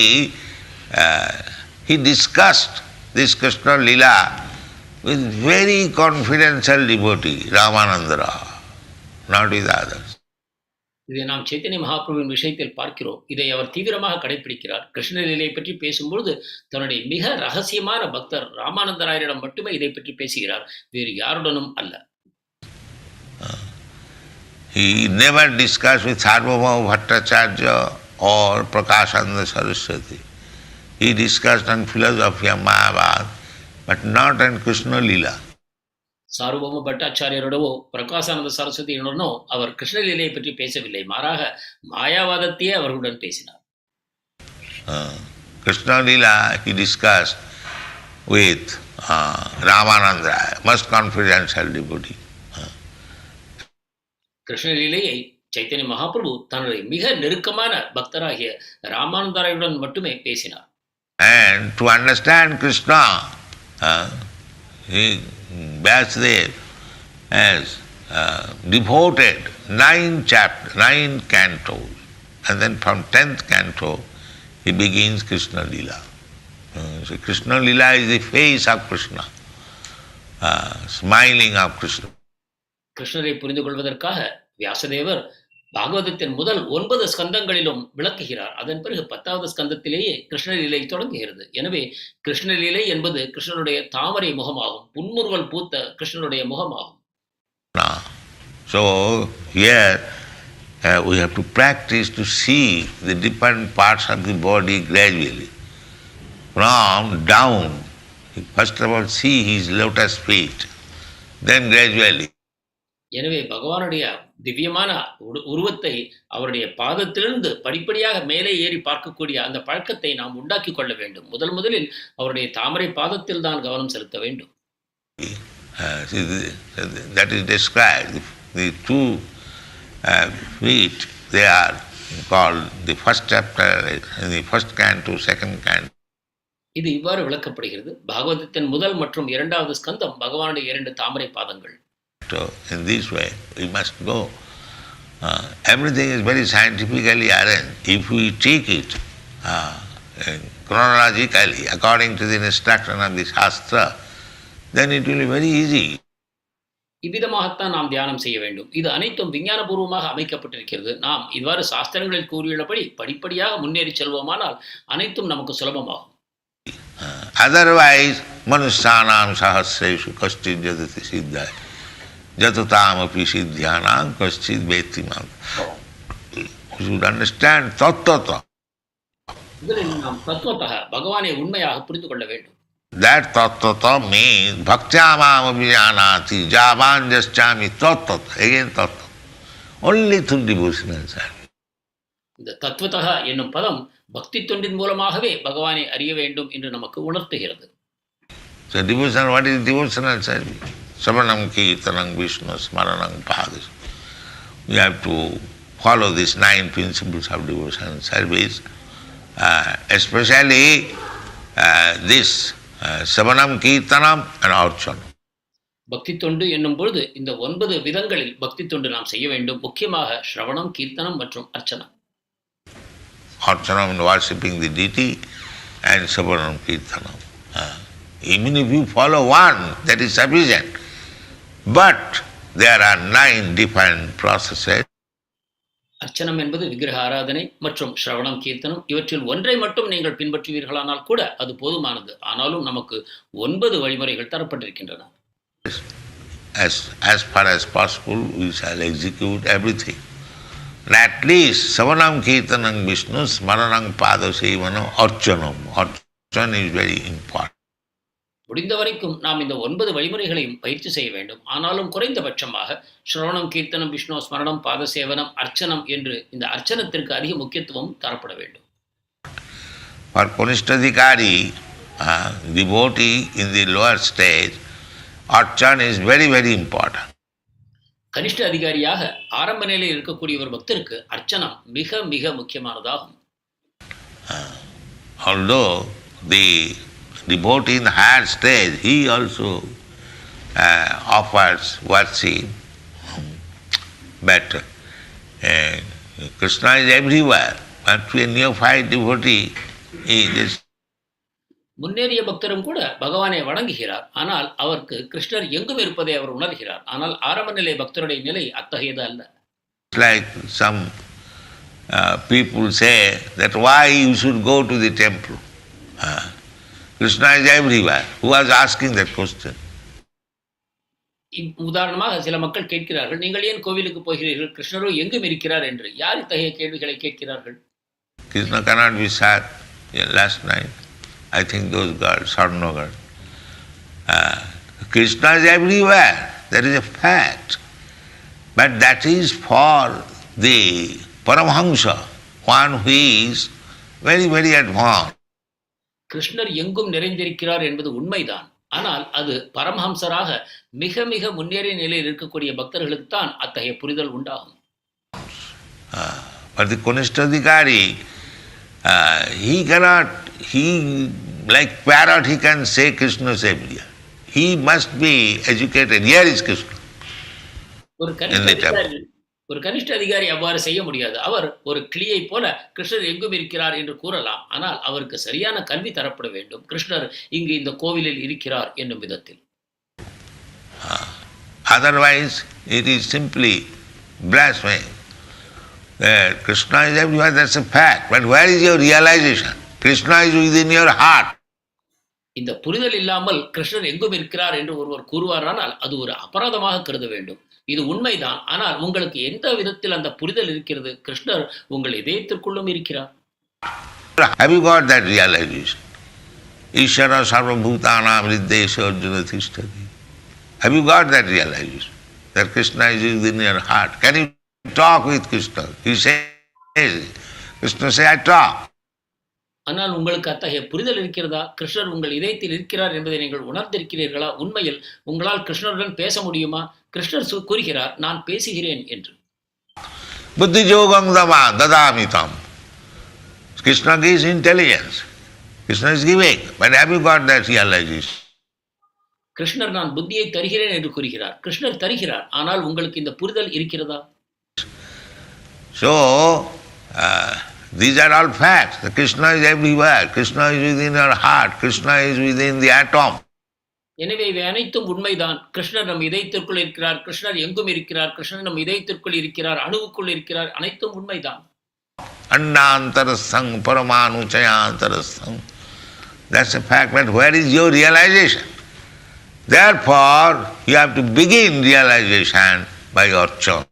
discussed this Kṛṣṇa Lila with very confidential devotee, Ramanandara, not with others. இதை நாம் சைத்தன்ய மகாபிரபுவின் விஷயத்தில் பார்க்கிறோம். இதை அவர் தீவிரமாக கடைபிடிக்கிறார். கிருஷ்ண லீலையை பற்றி பேசும்பொழுது தன்னுடைய மிக ரகசியமான பக்தர் ராமானந்தராயரிடம் மட்டுமே இதை பற்றி பேசுகிறார், வேறு யாருடனும் அல்ல. He never discussed with Sarvabhauma Bhattacharya or Prakāśānanda Saraswati. He discussed on philosophy of Mayavad, but not on Kṛṣṇa Lila. சார்வபௌம பட்டாச்சாரியரோடவோ பிரகாசானந்த சரஸ்வதியுடனோ அவர் கிருஷ்ண லீலையை பற்றி பேசவில்லை, மாறாக மாயாவாதத்தையே அவர்களுடன் பேசினார். Kṛṣṇa Lila he discussed with Ramananda, most confidential devotee. Krishna லீலையை சைத்தன்ய மகாபிரபு தன்னுடைய மிக நெருக்கமான பக்தராகிய ராமானந்தராயுடன் மட்டுமே பேசினார். And to understand Kṛṣṇa, he Vyasadeva has devoted 9 cantos, and then from 10th canto he begins Kṛṣṇa Lila. So Kṛṣṇa Lila is the face of Kṛṣṇa, smiling of Kṛṣṇa. கிருஷ்ணரை புரிந்து கொள்வதற்காக வியாசதேவர் பாகவதத்தின் முதல் 9 ஸ்கந்தங்களிலும் விளக்குகிறார். அதன் பிறகு 10வது ஸ்கந்தத்திலேயே கிருஷ்ண லீலை தொடங்குகிறது. எனவே கிருஷ்ண லீலை என்பது கிருஷ்ணனுடைய தாமரை முகமாகும், புன்முறுவல் பூத்த கிருஷ்ணனுடைய முகமாகும். So here we have to practice to see the different parts of the body gradually. From down, first of all see his lotus feet, then gradually. எனவே பகவானுடைய திவ்யமான உருவத்தை அவருடைய பாதத்திலிருந்து படிப்படியாக மேலே ஏறி பார்க்கக்கூடிய அந்த பழக்கத்தை நாம் உண்டாக்கி கொள்ள வேண்டும். முதலில் அவருடைய தாமரை பாதத்தில் தான் கவனம் செலுத்த வேண்டும். That is described. The two feet, they are called the first chapter, the first canto, second canto. இது இவ்வாறு விளக்கப்படுகிறது. பாகவதத்தின் முதல் மற்றும் 2வது ஸ்கந்தம் பகவானுடைய 2 தாமரை பாதங்கள். So in this way we must go. Everything is very scientifically arranged. If we take it chronologically according to the instruction of the Shastra, then it will be very easy. இவ்விதமாகத்தான் நாம் தியானம் செய்ய வேண்டும். இது அனைத்தும் விஞ்ஞானபூர்வமாக அமைக்கப்பட்டிருக்கிறது. நாம் இவ்வாறு சாஸ்திரங்களில் கூறியுள்ளபடி படிப்படியாக முன்னேறி செல்வோமானால் அனைத்தும் நமக்கு சுலபமாகும். Otherwise, manusyanam sahasreshu kaschid jadati siddhaya jatutamapi siddhyanam kaschid vetimam. You should understand tattva. முதலில் நாம் தத்துவத்தக பகவானை உண்மையாக புரிந்து கொள்ள வேண்டும். That tattva means bhaktyamam abhijanati yāvan jaschami tattva. Again tattva. Only through devotional service. இந்த தத்துவத்தக என்னும் பதம் பக்தி தொண்டின் மூலமாகவே பகவானை அறிய வேண்டும் என்று நமக்கு உணர்த்துகிறது. So devotion, what is devotional service? Samanam kīrtanya Viṣṇu smaranam pādis. We have to follow these 9 principles of devotional service, especially this samanam kīrtanam and archanam. பக்தி தொண்டு என்னும் பொழுது இந்த 9 விதங்களில் பக்தி தொண்டு நாம் செய்ய வேண்டும். முக்கியமாக ஸ்ரவணம், கீர்த்தனம் மற்றும் அர்ச்சனம். Archanam worshipping the deity and samanam kirtanam. Even if you follow one, that is sufficient. But there are 9 different processes. அர்ச்சனம் என்பது விக்கிரக ஆராதனை மற்றும் ஸ்ரவணம், கீர்த்தனம் இவற்றில் ஒன்றை மட்டும் நீங்கள் பின்பற்றுவீர்களானால் கூட அது போதுமானது. ஆனாலும் நமக்கு 9 வழிமுறைகள் தரப்பட்டிருக்கின்றன. As far as possible, we shall execute everything. At least samanam kīrtanam Viṣṇu smaranam pādasevanam archanam. Archanam is very important. முடிந்த வரைக்கும் நாம் இந்த 9 வழிமுறைகளையும் பயிற்சி செய்ய வேண்டும். ஆனாலும் குறைந்தபட்சமாக ஸ்ரவணம், கீர்த்தனம், விஷ்ணு ஸ்மரணம், பாதசேவனம், அர்ச்சனம் என்று இந்த அர்ச்சனத்திற்கு அதிக முக்கியத்துவம் தரப்பட வேண்டும். For Kṛṣṇa devotee in the lower stage, archan is very, very important. கனிஷ்ட அதிகாரியாக ஆரம்ப நிலையில் இருக்கக்கூடிய ஒரு பக்தருக்கு அர்ச்சனம் மிக மிக முக்கியமானதாகும். Although the devotee in the higher stage, he also offers worship, but Kṛṣṇa is everywhere. But to a neophyte devotee, he just முன்னேறிய பக்தரும் கூட பகவானை வணங்குகிறார். ஆனால் அவருக்கு கிருஷ்ணர் எங்கும் இருப்பதை அவர் உணர்கிறார். ஆனால் ஆரம்ப நிலை பக்தருடைய நிலை அத்தகையது அல்ல. Like some people say that why you should go to the temple. Kṛṣṇa is everywhere. Who was asking that question? உதாரணமாக சில மக்கள் கேட்கிறார்கள், நீங்கள் ஏன் கோவிலுக்கு போகிறீர்கள், கிருஷ்ணரோ எங்கும் இருக்கிறார் என்று. யார் இத்தகைய கேள்விகளை கேட்கிறார்கள்? Kṛṣṇa cannot be sad. Last night I think those girls, Sarnagar. Kṛṣṇa is everywhere. That is a fact. But that is for the Paramahamsa, one who is very, very advanced. கிருஷ்ணர் எங்கும் நிறைந்திருக்கிறார் என்பது உண்மைதான். ஆனால் அது பரமஹம்சராக மிக மிக முன்னேறிய நிலையில் இருக்கக்கூடிய பக்தர்களுக்கு தான் அத்தகைய புரிதல் உண்டாகும். But the Kṛṣṇa he cannot, like parrot, he can say Kṛṣṇa is everywhere. He must be educated. Here is Kṛṣṇa. ஒரு கனிஷ்ட அதிகாரி அவ்வாறு செய்ய முடியாது. அவர் ஒரு கிளியை போல கிருஷ்ணர் எங்கும் இருக்கிறார் என்று கூறலாம். ஆனால் அவருக்கு சரியான கல்வி தரப்பட வேண்டும். கிருஷ்ணர் இங்கு இந்த கோவிலில் இருக்கிறார் என்னும் விதத்தில். Otherwise, it is simply blasphemy. Kṛṣṇa is everywhere, that's a fact. But where is your realization? Kṛṣṇa is within your heart. இந்த புரிதல் இல்லாமல் கிருஷ்ணர் எங்கும் இருக்கிறார் என்று ஒருவர் கூறுவாரானால் அது ஒரு அபராதமாக கருத வேண்டும். இது உண்மைதான். ஆனால் உங்களுக்கு எந்த விதத்தில் அந்த புரிதல் இருக்கிறது? கிருஷ்ணர் உங்கள் இதயத்திற்குள்ளும் இருக்கிறார். Have you got that realization? Ishara sarvabhutanam riddesha arjuna tishtati. Have you got that realization? That Kṛṣṇa is within your heart. Can you talk with Kṛṣṇa? He says, Kṛṣṇa says, I talk. ஆனால் உங்களுக்கு அத்தகைய புரிதல் இருக்கிறதா? கிருஷ்ணர் உங்கள் இதயத்தில் இருக்கிறார் என்பதை நீங்கள் உணர்ந்திருக்கிறீர்களா? உண்மையில் உங்களால் கிருஷ்ணருடன் பேச முடியுமா? கிருஷ்ணர் கூறுகிறார், நான் பேசுகிறேன் என்று. புத்தி யோகம் ததாமிதம். Kṛṣṇa gives intelligence. Kṛṣṇa is giving. But have you got that realization? கிருஷ்ணர் நான் புத்தியை தருகிறேன் என்று கூறுகிறார். கிருஷ்ணர் தருகிறார். ஆனால் உங்களுக்கு இந்த புரிதல் இருக்கிறதா? So, these are all facts. The Kṛṣṇa is everywhere. Kṛṣṇa is within your heart. Kṛṣṇa is within the atom. எனவே இவை அனைத்தும் உண்மைதான். கிருஷ்ணர் நம் இதயத்திற்குள் இருக்கிறார். கிருஷ்ணர் எங்கும் இருக்கிறார். கிருஷ்ணர் நம் இதயத்திற்குள் இருக்கிறார். அணுவுக்குள் இருக்கிறார். அனைத்தும் உண்மைதான். Annāntarastham paramanuchayantarastham. That's a fact. But where is your realization? Therefore, you have to begin realization by archana.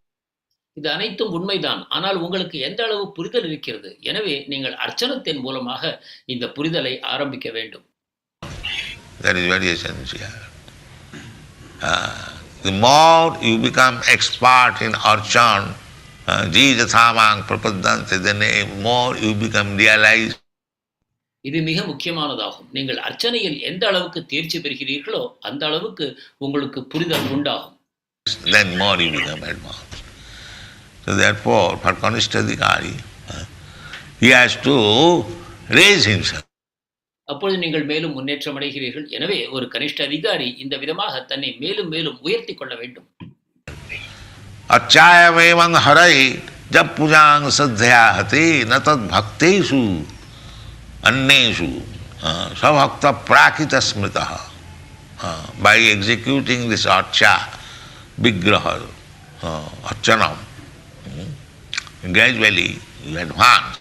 இது அனைத்தும் உண்மைதான். ஆனால் உங்களுக்கு எந்த அளவு புரிதல் இருக்கிறது? எனவே நீங்கள் அர்ச்சனத்தின் மூலமாக இந்த புரிதலை ஆரம்பிக்க வேண்டும். That is very essential. The more you become expert in archan, jījathāmaṁ prapaddante, then more you become realized. இது மிக முக்கியமானதாகும். நீங்கள் அர்ச்சனையில் எந்த அளவுக்கு தேர்ச்சி பெறுகிறீர்களோ அந்த அளவுக்கு உங்களுக்கு புரிதல் உண்டாகும். Then more you become advanced. So therefore, for Kṛṣṇa, he has to raise himself. அப்பொழுது நீங்கள் மேலும் முன்னேற்றம் அடைகிறீர்கள். எனவே ஒரு கனிஷ்ட அதிகாரி இந்த விதமாக தன்னை மேலும் மேலும் உயர்த்தி கொள்ள வேண்டும். Acchāyamevang harai jab pujāṁ sadhyāyate na tad bhaktesu annesu savakta prakita smritaha. By executing this archa, vigraha, archanam, gradually you advance.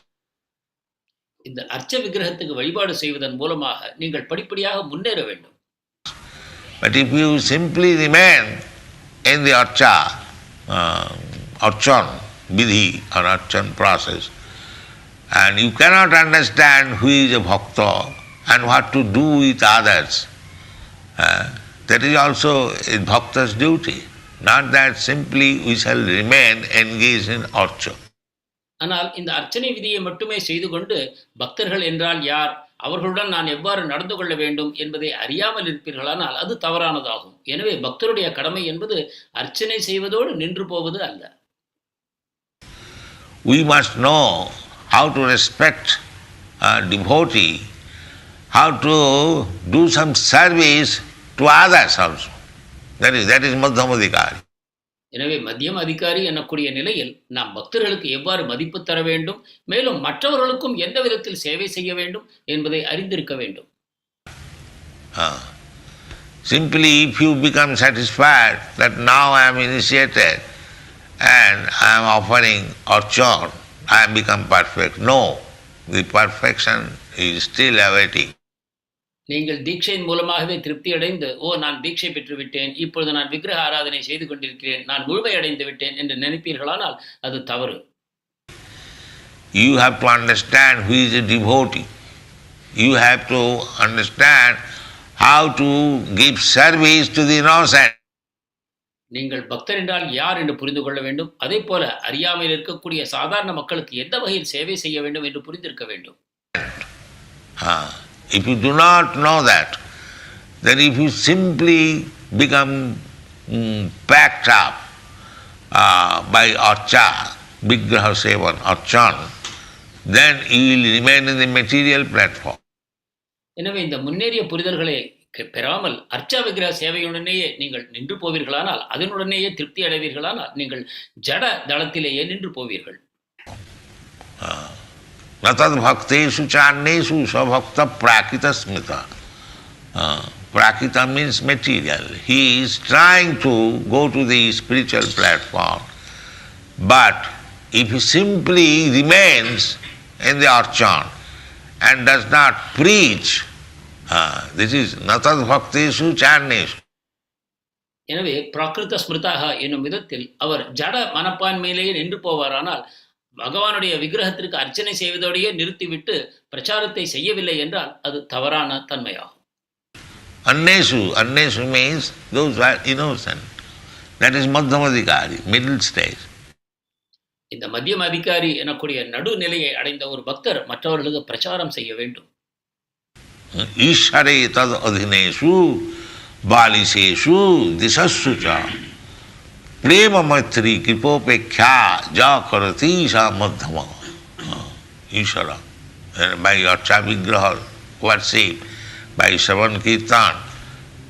இந்த அர்ச்ச விக்கிரகத்துக்கு வழிபாடு செய்வதன் மூலமாக நீங்கள் படிப்படியாக முன்னேற வேண்டும். But if you simply remain in the archan vidhi or archan process, and you cannot understand who is a bhakta and what to do with others, that is also a bhakta's duty. Not that simply we shall remain engaged in archa. ஆனால் இந்த அர்ச்சனை விதியை மட்டுமே செய்து கொண்டு பக்தர்கள் என்றால் யார், அவர்களுடன் நான் எவ்வாறு நடந்து கொள்ள வேண்டும் என்பதை அறியாமல் இருப்பீர்களானால் அது தவறானதாகும். எனவே பக்தருடைய கடமை என்பது அர்ச்சனை செய்வதோடு நின்று போவது அல்ல. We must know how to respect a devotee, how to do some service to others also. That is madhyamadikari. எனவே மத்தியம் அதிகாரி எனக்கூடிய நிலையில் நாம் பக்தர்களுக்கு எவ்வாறு மதிப்பு தர வேண்டும், மேலும் மற்றவர்களுக்கும் எந்த விதத்தில் சேவை செய்ய வேண்டும் என்பதை அறிந்திருக்க வேண்டும். Simply if you become satisfied that now I am initiated and I am offering archan, I am become perfect. No, the perfection is still awaiting. நீங்கள் தீட்சையின் மூலமாகவே திருப்தி அடைந்து, நான் தீட்சை பெற்று விட்டேன், இப்பொழுது நான் விக்கிரக ஆராதனை செய்து கொண்டிருக்கிறேன், நான் முழுமை அடைந்து விட்டேன் என்று நினைப்பீர்களானால் அது தவறு. You have to understand who is a devotee. You have to understand how to give service to the innocent. நீங்கள் பக்தர் என்றால் யார் என்று புரிந்து கொள்ள வேண்டும். அதே போல அறியாமையில் இருக்கக்கூடிய சாதாரண மக்களுக்கு எந்த வகையில் சேவை செய்ய வேண்டும் என்று புரிந்திருக்க வேண்டும். If you do not know that, then if you simply become packed up by archa, vigraha sevan, archan, then you will remain in the material platform. எனவே இந்த முன்னேறிய புரிதல்களை பெறாமல் அர்ச்சா விக்கிரக சேவையுடனேயே நீங்கள் நின்று போவீர்களானால், அதனுடனேயே திருப்தி அடைவீர்களானால் நீங்கள் ஜட தளத்திலேயே நின்று போவீர்கள். Natad bhaktesu channesu savakta prakita smita. Prakrita means material. He is trying to go to the spiritual platform. But if he simply remains in the orchard and does not preach, this is natad bhakteshu charneshu. எனவே பிராகிருத ஸ்மிருதாக என்னும் விதத்தில் அவர் ஜட மனப்பான்மையிலேயே நின்று போவாரானால், பகவானுடைய விக்கிரகத்திற்கு அர்ச்சனை செய்வதோடையே நிறுத்திவிட்டு பிரச்சாரத்தை செய்யவில்லை என்றால் அது தவறான தன்மையாகும். Anneshu means those who are innocent. That is madhyamadikari, middle stage. இந்த மத்தியம் அதிகாரி எனக்கூடிய நடுநிலையை அடைந்த ஒரு பக்தர் மற்றவர்களுக்கு பிரச்சாரம் செய்ய வேண்டும். ஈஸ்வரே தத் அதினேஷு பாலிசேஷு திசஸ்ஸு ச பிரேம மைத்ரி கிருபோபேக்ஷா ஜா கரதி சா மध्यம. Ishvara, by your Vigraha worship, by Shravan Kirtan,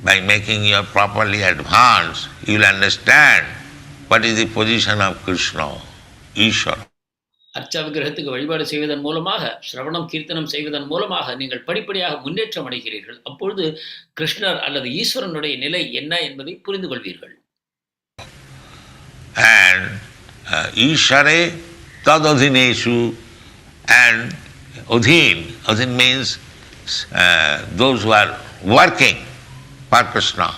by making your properly advanced, you will understand what is the position of Kṛṣṇa, Ishvara. அர்ச்சா விக்கிரகத்துக்கு வழிபாடு செய்வதன் மூலமாக, சிரவணம் கீர்த்தனம் செய்வதன் மூலமாக நீங்கள் படிப்படியாக முன்னேற்றம் அடைகிறீர்கள். அப்பொழுது கிருஷ்ணர் அல்லது ஈஸ்வரனுடைய நிலை என்ன என்பதை புரிந்து கொள்வீர்கள். And Ishvare tad adhineshu, and adhin means those who are working for Kṛṣṇa,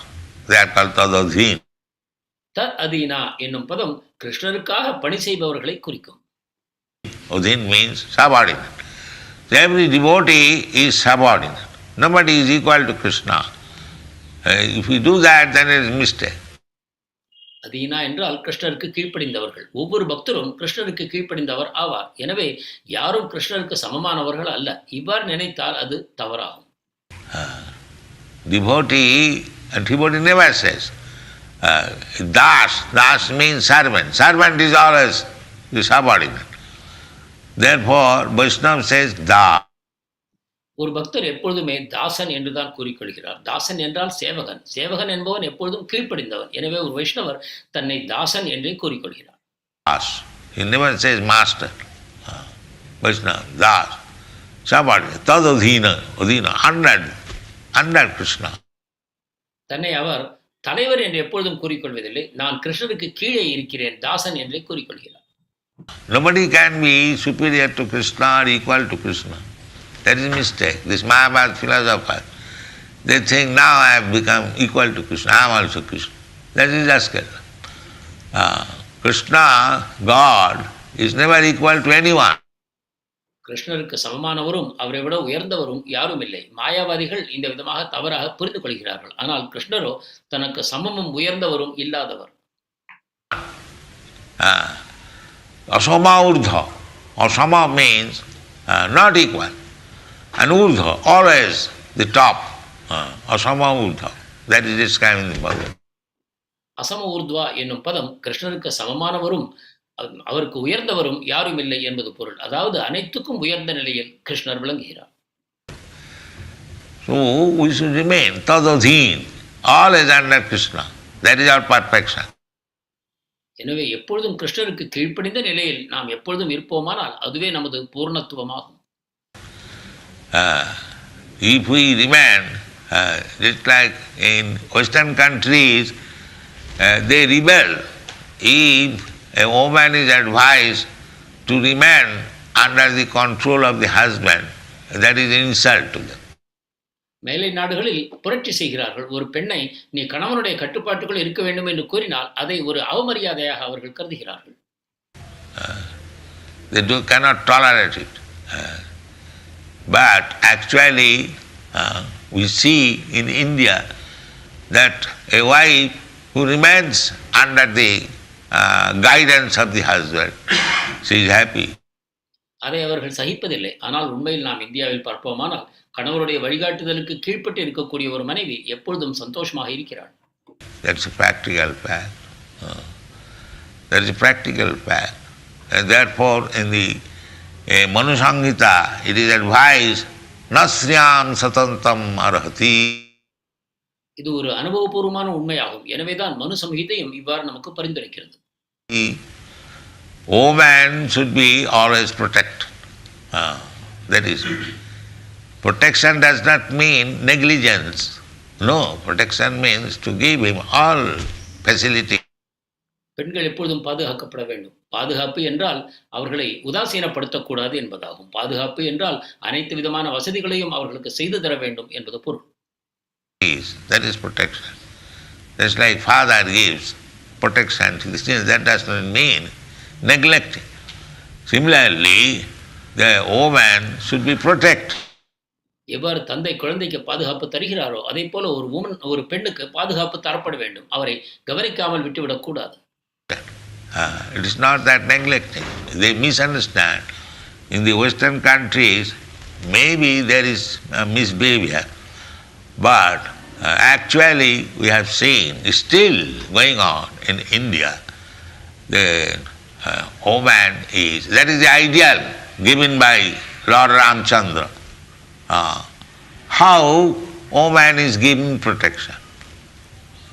they are called tad adhin. Dutt Athena என்னும் பதம் கிருஷ்ணருக்காக பணி செய்பவர்களை குறிக்கும். Adhin means subordinate. So every devotee is subordinate. Nobody is equal to Kṛṣṇa. If we do that, then it is mistake. Athena என்றால் கிருஷ்ணருக்கு கீழ்ப்படிந்தவர்கள். ஒவ்வொரு பக்தரும் கிருஷ்ணருக்கு கீழ்ப்படிந்தவர் ஆவார். எனவே யாரும் கிருஷ்ணருக்கு சமமானவர்கள் அல்ல. இவ்வாறு நினைத்தால் அது தவறாகும். Devotee never says das means servant. Servant is always the subordinate. Therefore, Viṣṇu says da. ஒரு பக்தர் எப்பொழுதுமே தாசன் என்றுதான் கூறிக்கொள்கிறார். தாசன் என்றால் சேவகன். சேவகன் என்பவன் எப்பொழுதும் கீழ்ப்படிந்தவன். எனவே ஒரு வைஷ்ணவர் தன்னை தாசன் என்றே கூறிக்கொள்கிறார். Das. He never says master. Viṣṇu, das. Subordinate. Tad adhina. Adhina. Under Kṛṣṇa. தன்னை அவர் தலைவர் என்று எப்பொழுதும் கூறிக்கொள்வதில்லை. நான் கிருஷ்ணருக்கு கீழே இருக்கிறேன், தாசன் என்றே கூறிக்கொள்கிறார். Nobody can be superior to Kṛṣṇa or equal to Kṛṣṇa. That is a mistake. This Mayavad philosopher, they think now I have become equal to Kṛṣṇa, I am also Kṛṣṇa. That is rascal. Kṛṣṇa, God, is never equal to anyone. கிருஷ்ணருக்கு சமமானவரும் அவரை விட உயர்ந்தவரும் யாரும் இல்லை. மாயாவாதிகள் இந்த விதமாக தவறாக புரிந்து கொள்கிறார்கள். ஆனால் கிருஷ்ணரோ தனக்கு சமமும் உயர்ந்தவரும் இல்லாதவர். Asama urdha. Asama means not equal. And urdha, always the top. Asama urdha. That is described in the Bhagavad. அசம ஊர்த்வா என்னும் பதம் கிருஷ்ணருக்கு சமமானவரும் அவருக்கு உயர்ந்தவரும் யாரும் இல்லை என்பது பொருள். அதாவது அனைத்துக்கும் உயர்ந்த நிலையில் கிருஷ்ணர் விளங்குகிறார். So we should remain tadadhin, always under Kṛṣṇa. That is our perfection. எனவே எப்பொழுதும் கிருஷ்ணருக்கு கீழ்ப்படிந்த நிலையில் நாம் எப்பொழுதும் இருப்போமானால் அதுவே நமது பூர்ணத்துவமாகும். If we remain, just like in Western countries, they rebel. If a woman is advised to remain under the control of the husband, that is insult to them. மேலை நாடுகளில் புரட்சி செய்கிறார்கள். ஒரு பெண்ணை நீ கணவனுடைய கட்டுப்பாட்டுக்குள் இருக்க வேண்டும் என்று கூறினால் அதை ஒரு அவமரியாதையாக அவர்கள் கருதுகிறார்கள். They cannot tolerate it. But actually, we see in India that a wife who remains under the guidance of the husband, she is happy. அதை அவர்கள் சகிப்பதில்லை. ஆனால் உண்மையில் நாம் இந்தியாவில் பார்ப்போமானால் கணவருடைய வழிகாட்டுதலுக்கு கீழ்ப்பட்டு இருக்கக்கூடிய ஒரு மனைவி எப்பொழுதும் சந்தோஷமாக இருக்கிறாள். That's a practical fact. That is a practical fact. And therefore, in the manaḥ-samhitā, it is advised, nasriyam satantam arhati. இது ஒரு அனுபவபூர்வமான உண்மையாகும். எனவேதான் மனு சம்ஹிதையும் இவ்வாறு நமக்கு பரிந்துரைக்கிறது. Woman should be always protected. That is, protection does not mean negligence. No, protection means to give him all facility. பெண்கள் எப்பொழுதும் பாதுகாக்கப்பட வேண்டும். பாதுகாப்பு என்றால் அவர்களை உதாசீனப்படுத்தக்கூடாது என்பதாகும். பாதுகாப்பு என்றால் அனைத்து விதமான வசதிகளையும் அவர்களுக்கு செய்து தர வேண்டும் என்பது பொருள். That is protection. Just like father gives protection to the children, that does not mean neglecting. Similarly, the woman should be protected. எவ்வாறு தந்தை குழந்தைக்கு பாதுகாப்பு தருகிறாரோ அதே போல ஒரு பெண்ணுக்கு பாதுகாப்பு தரப்பட வேண்டும். அவரை கவனிக்காமல் விட்டுவிடக்கூடாது. It is not that neglecting. They misunderstand. In the Western countries, maybe there is misbehavior, but actually we have seen still going on in India. The woman is, that is the ideal given by Lord Ramchandra. How woman is given protection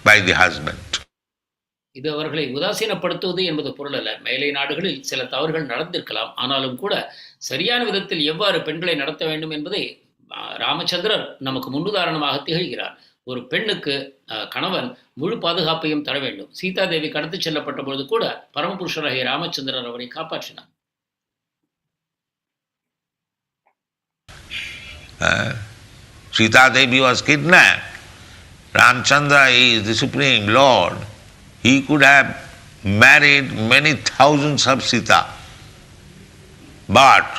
by the husband. இது அவர்களை உதாசீனப்படுத்துவது என்பது பொருள் அல்ல. மேலை நாடுகளில் சில தவறுகள் நடந்திருக்கலாம். ஆனாலும் கூட சரியான விதத்தில் எவ்வாறு பெண்களை நடத்த வேண்டும் என்பதை ராமச்சந்திரர் நமக்கு முன்னுதாரணமாக திகழ்கிறார். ஒரு பெண்ணுக்கு கணவன் முழு பாதுகாப்பையும் தர வேண்டும். சீதா தேவி கடத்தி செல்லப்பட்ட பொழுது கூட பரமபுருஷராகிய ராமச்சந்திரர் அவரை காப்பாற்றினார். Sita Devi was kidnapped. Ramchandra is the Supreme Lord. He could have married many thousands of Sita. But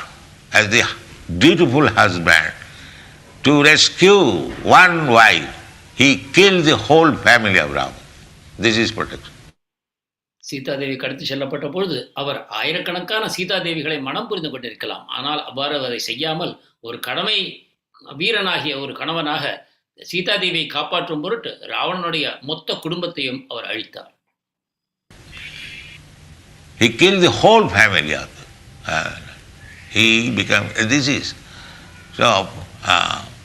as the dutiful husband, to rescue one wife, he killed the whole family of Rāma. This is protection. Sita Devi கடத்தி செல்லப்பட்ட பொழுது அவர் ஆயிரக்கணக்கான சீதாதேவிகளை மனம் புரிந்து கொண்டிருக்கலாம். ஆனால் அவ்வாறு அதை செய்யாமல் ஒரு கடமை வீரனாகிய ஒரு கணவனாக சீதாதேவியை காப்பாற்றும் பொருட்டு ராவணனுடைய மொத்த குடும்பத்தையும் அவர் அழித்தார். He killed the whole family of them. He became a disease. So,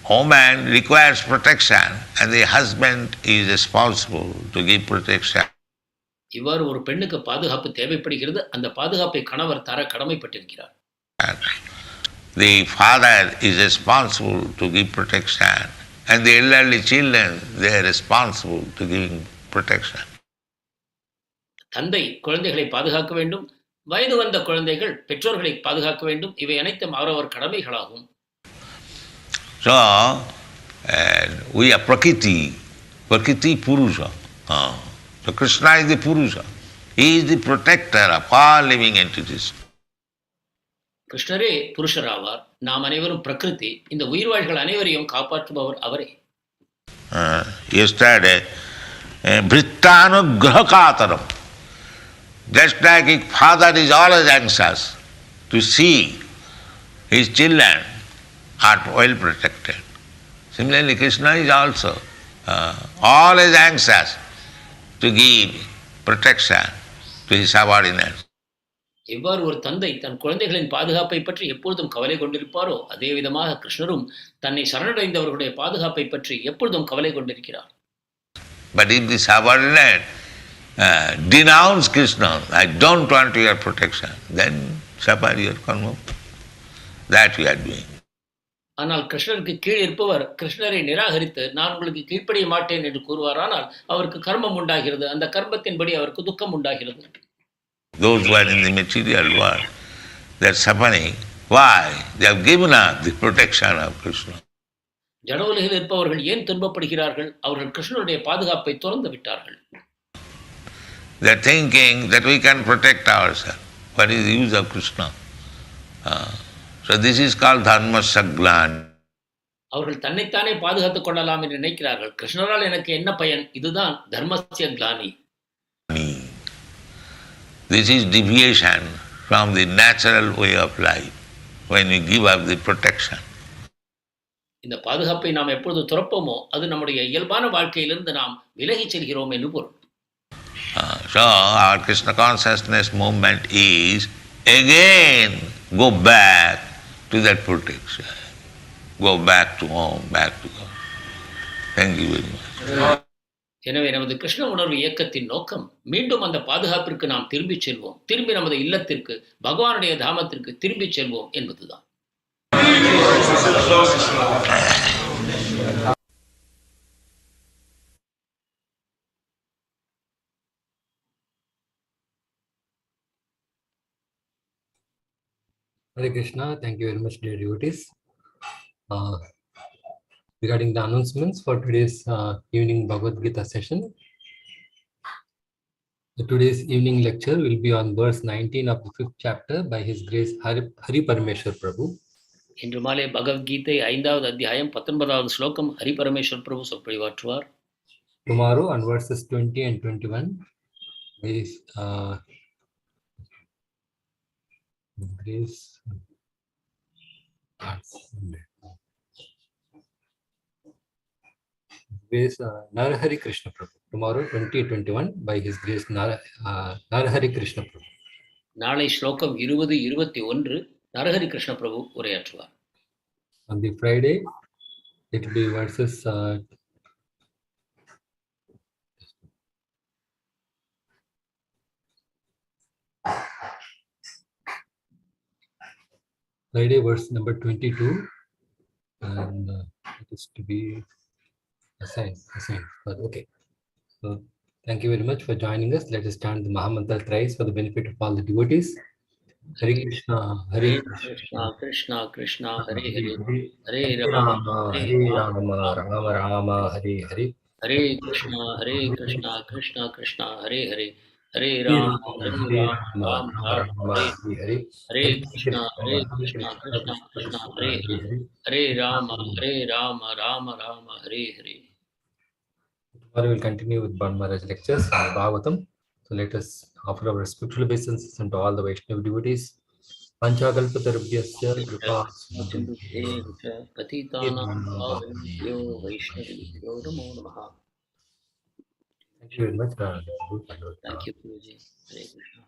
woman requires protection and the husband is responsible to give protection. இவ்வாறு ஒரு பெண்ணுக்கு பாதுகாப்பு தேவைப்படுகிறது. அந்த பாதுகாப்பை கணவர் தர கடமைப்பட்டிருக்கிறார். The father is responsible to give protection and the elderly children, they are responsible to giving protection. தந்தை குழந்தைகளை பாதுகாக்க வேண்டும். வயது வந்த குழந்தைகள் பெற்றோர்களை பாதுகாக்க வேண்டும். இவை அனைத்தும் அவரவர் கடமைகளாகும். So, we are Prakriti Purusha. So Kṛṣṇa is the Purusha. He is the protector of all living entities. கிருஷ்ணரே புருஷராவார். நாம் அனைவரும் பிரகிருதி. இந்த உயிர்வாழ்கள் அனைவரையும் காப்பாற்றுபவர் அவரே. Yesterday, Vrittanugrahakātaram. Just like a father is always anxious to see his children are well protected. Similarly, Kṛṣṇa is also always anxious to give protection to his subordinates. எவ்வாறு ஒரு தந்தை தன் குழந்தைகளின் பாதுகாப்பை பற்றி எப்பொழுதும் கவலை கொண்டிருப்பாரோ அதே விதமாக கிருஷ்ணரும் தன்னை சரணடைந்தவர்களுடைய பாதுகாப்பை பற்றி எப்பொழுதும் கவலை கொண்டிருக்கிறார். But if the subordinate denounce Kṛṣṇa, I don't want your protection, then suffer your karma. That we are doing. ஆனால் கிருஷ்ணருக்கு கீழ் இருப்பவர் கிருஷ்ணரை நிராகரித்து நான் உங்களுக்கு கீழ்ப்படிய மாட்டேன் என்று கூறுவாரானால் அவருக்கு கர்மம் உண்டாகிறது. அந்த கர்மத்தின்படி அவருக்கு துக்கம் உண்டாகிறது. Those who are in the material world, they are suffering. Why? They have given up the protection of Kṛṣṇa. ஜட உலகில் இருப்பவர்கள் ஏன் துன்பப்படுகிறார்கள்? அவர்கள் கிருஷ்ணருடைய பாதுகாப்பை துறந்து விட்டார்கள். They are thinking that we can protect ourselves. What is the use of Kṛṣṇa? So this is called dharma-saglāni. அவர்கள் தன்னைத்தானே பாதுகாத்துக் கொள்ளலாம் என்று நினைக்கிறார்கள். கிருஷ்ணரால் எனக்கு என்ன பயன்? இதுதான் தர்மஸ்ய க்லானி. This is deviation from the natural way of life when we give up the protection. இந்த பாதுகாப்பை நாம் எப்பொழுது துறப்போமோ அது நம்முடைய இயல்பான வாழ்க்கையிலிருந்து நாம் விலகிச் செல்கிறோம் என்று பொருள். So our Kṛṣṇa consciousness movement is again go back to that protection. Go back to home, back to God. Thank you very much. எனவே நமது கிருஷ்ண உணர்வு இயக்கத்தின் நோக்கம் மீண்டும் அந்த பாதுகாப்பிற்கு நாம் திரும்பி செல்வோம். திரும்பி நமது இல்லத்திற்கு பகவானுடைய தாமத்திற்கு திரும்பி செல்வோம் என்பதுதான். Hare Krishna. Thank you very much, dear devotees. Regarding the announcements for today's evening Bhagavad Gita session, today's evening lecture will be on verse 19 of the 5th chapter by His Grace Hari Parameshwar Prabhu. இன்று மாலை பகவத்கீதை 5வது அத்தியாயம் 19வது ஸ்லோகம் ஹரி பரமேஸ்வர் பிரபு சொற்பொழிவாற்றுவார். Tomorrow on verses 20 and 21 by His Grace Nārāyaṇa Kṛṣṇa Prabhu. Tomorrow 2021 by His Grace Nārāyaṇa Kṛṣṇa Prabhu. நாளை ஸ்லோகம் 20, 21 நரஹரி கிருஷ்ண பிரபு உரையாற்றுவார். On the Friday, it will be verses Friday verse number 22, and it is to be assigned. Okay. So thank you very much for joining us. Let us chant the Mahamantra thrice for the benefit of all the devotees. Hare Krishna, Hare Krishna, Krishna Krishna, Hare Hare, Hare Hare Rama, Hare Rama, Rama Rama, Hare Hare. Hare Krishna, Krishna Krishna, Hare Hare, Hare Rama, Rama Rama, Hare Hare. Hare Krishna, Krishna Krishna, Hare Hare, Hare Rama, Rama Rama, Hare Hare. Tomorrow we will continue with Brahma-Maharaj lectures on Bhagavatam. So let us offer our spiritual obeisances unto all the Vaishnava devotees. Panchakalpatarubhyasya kripa Patitanam bhavanebhyo Vaishnavebhyo namo namaha. Thank you very much. Thank you, Guruji. Hare Krishna.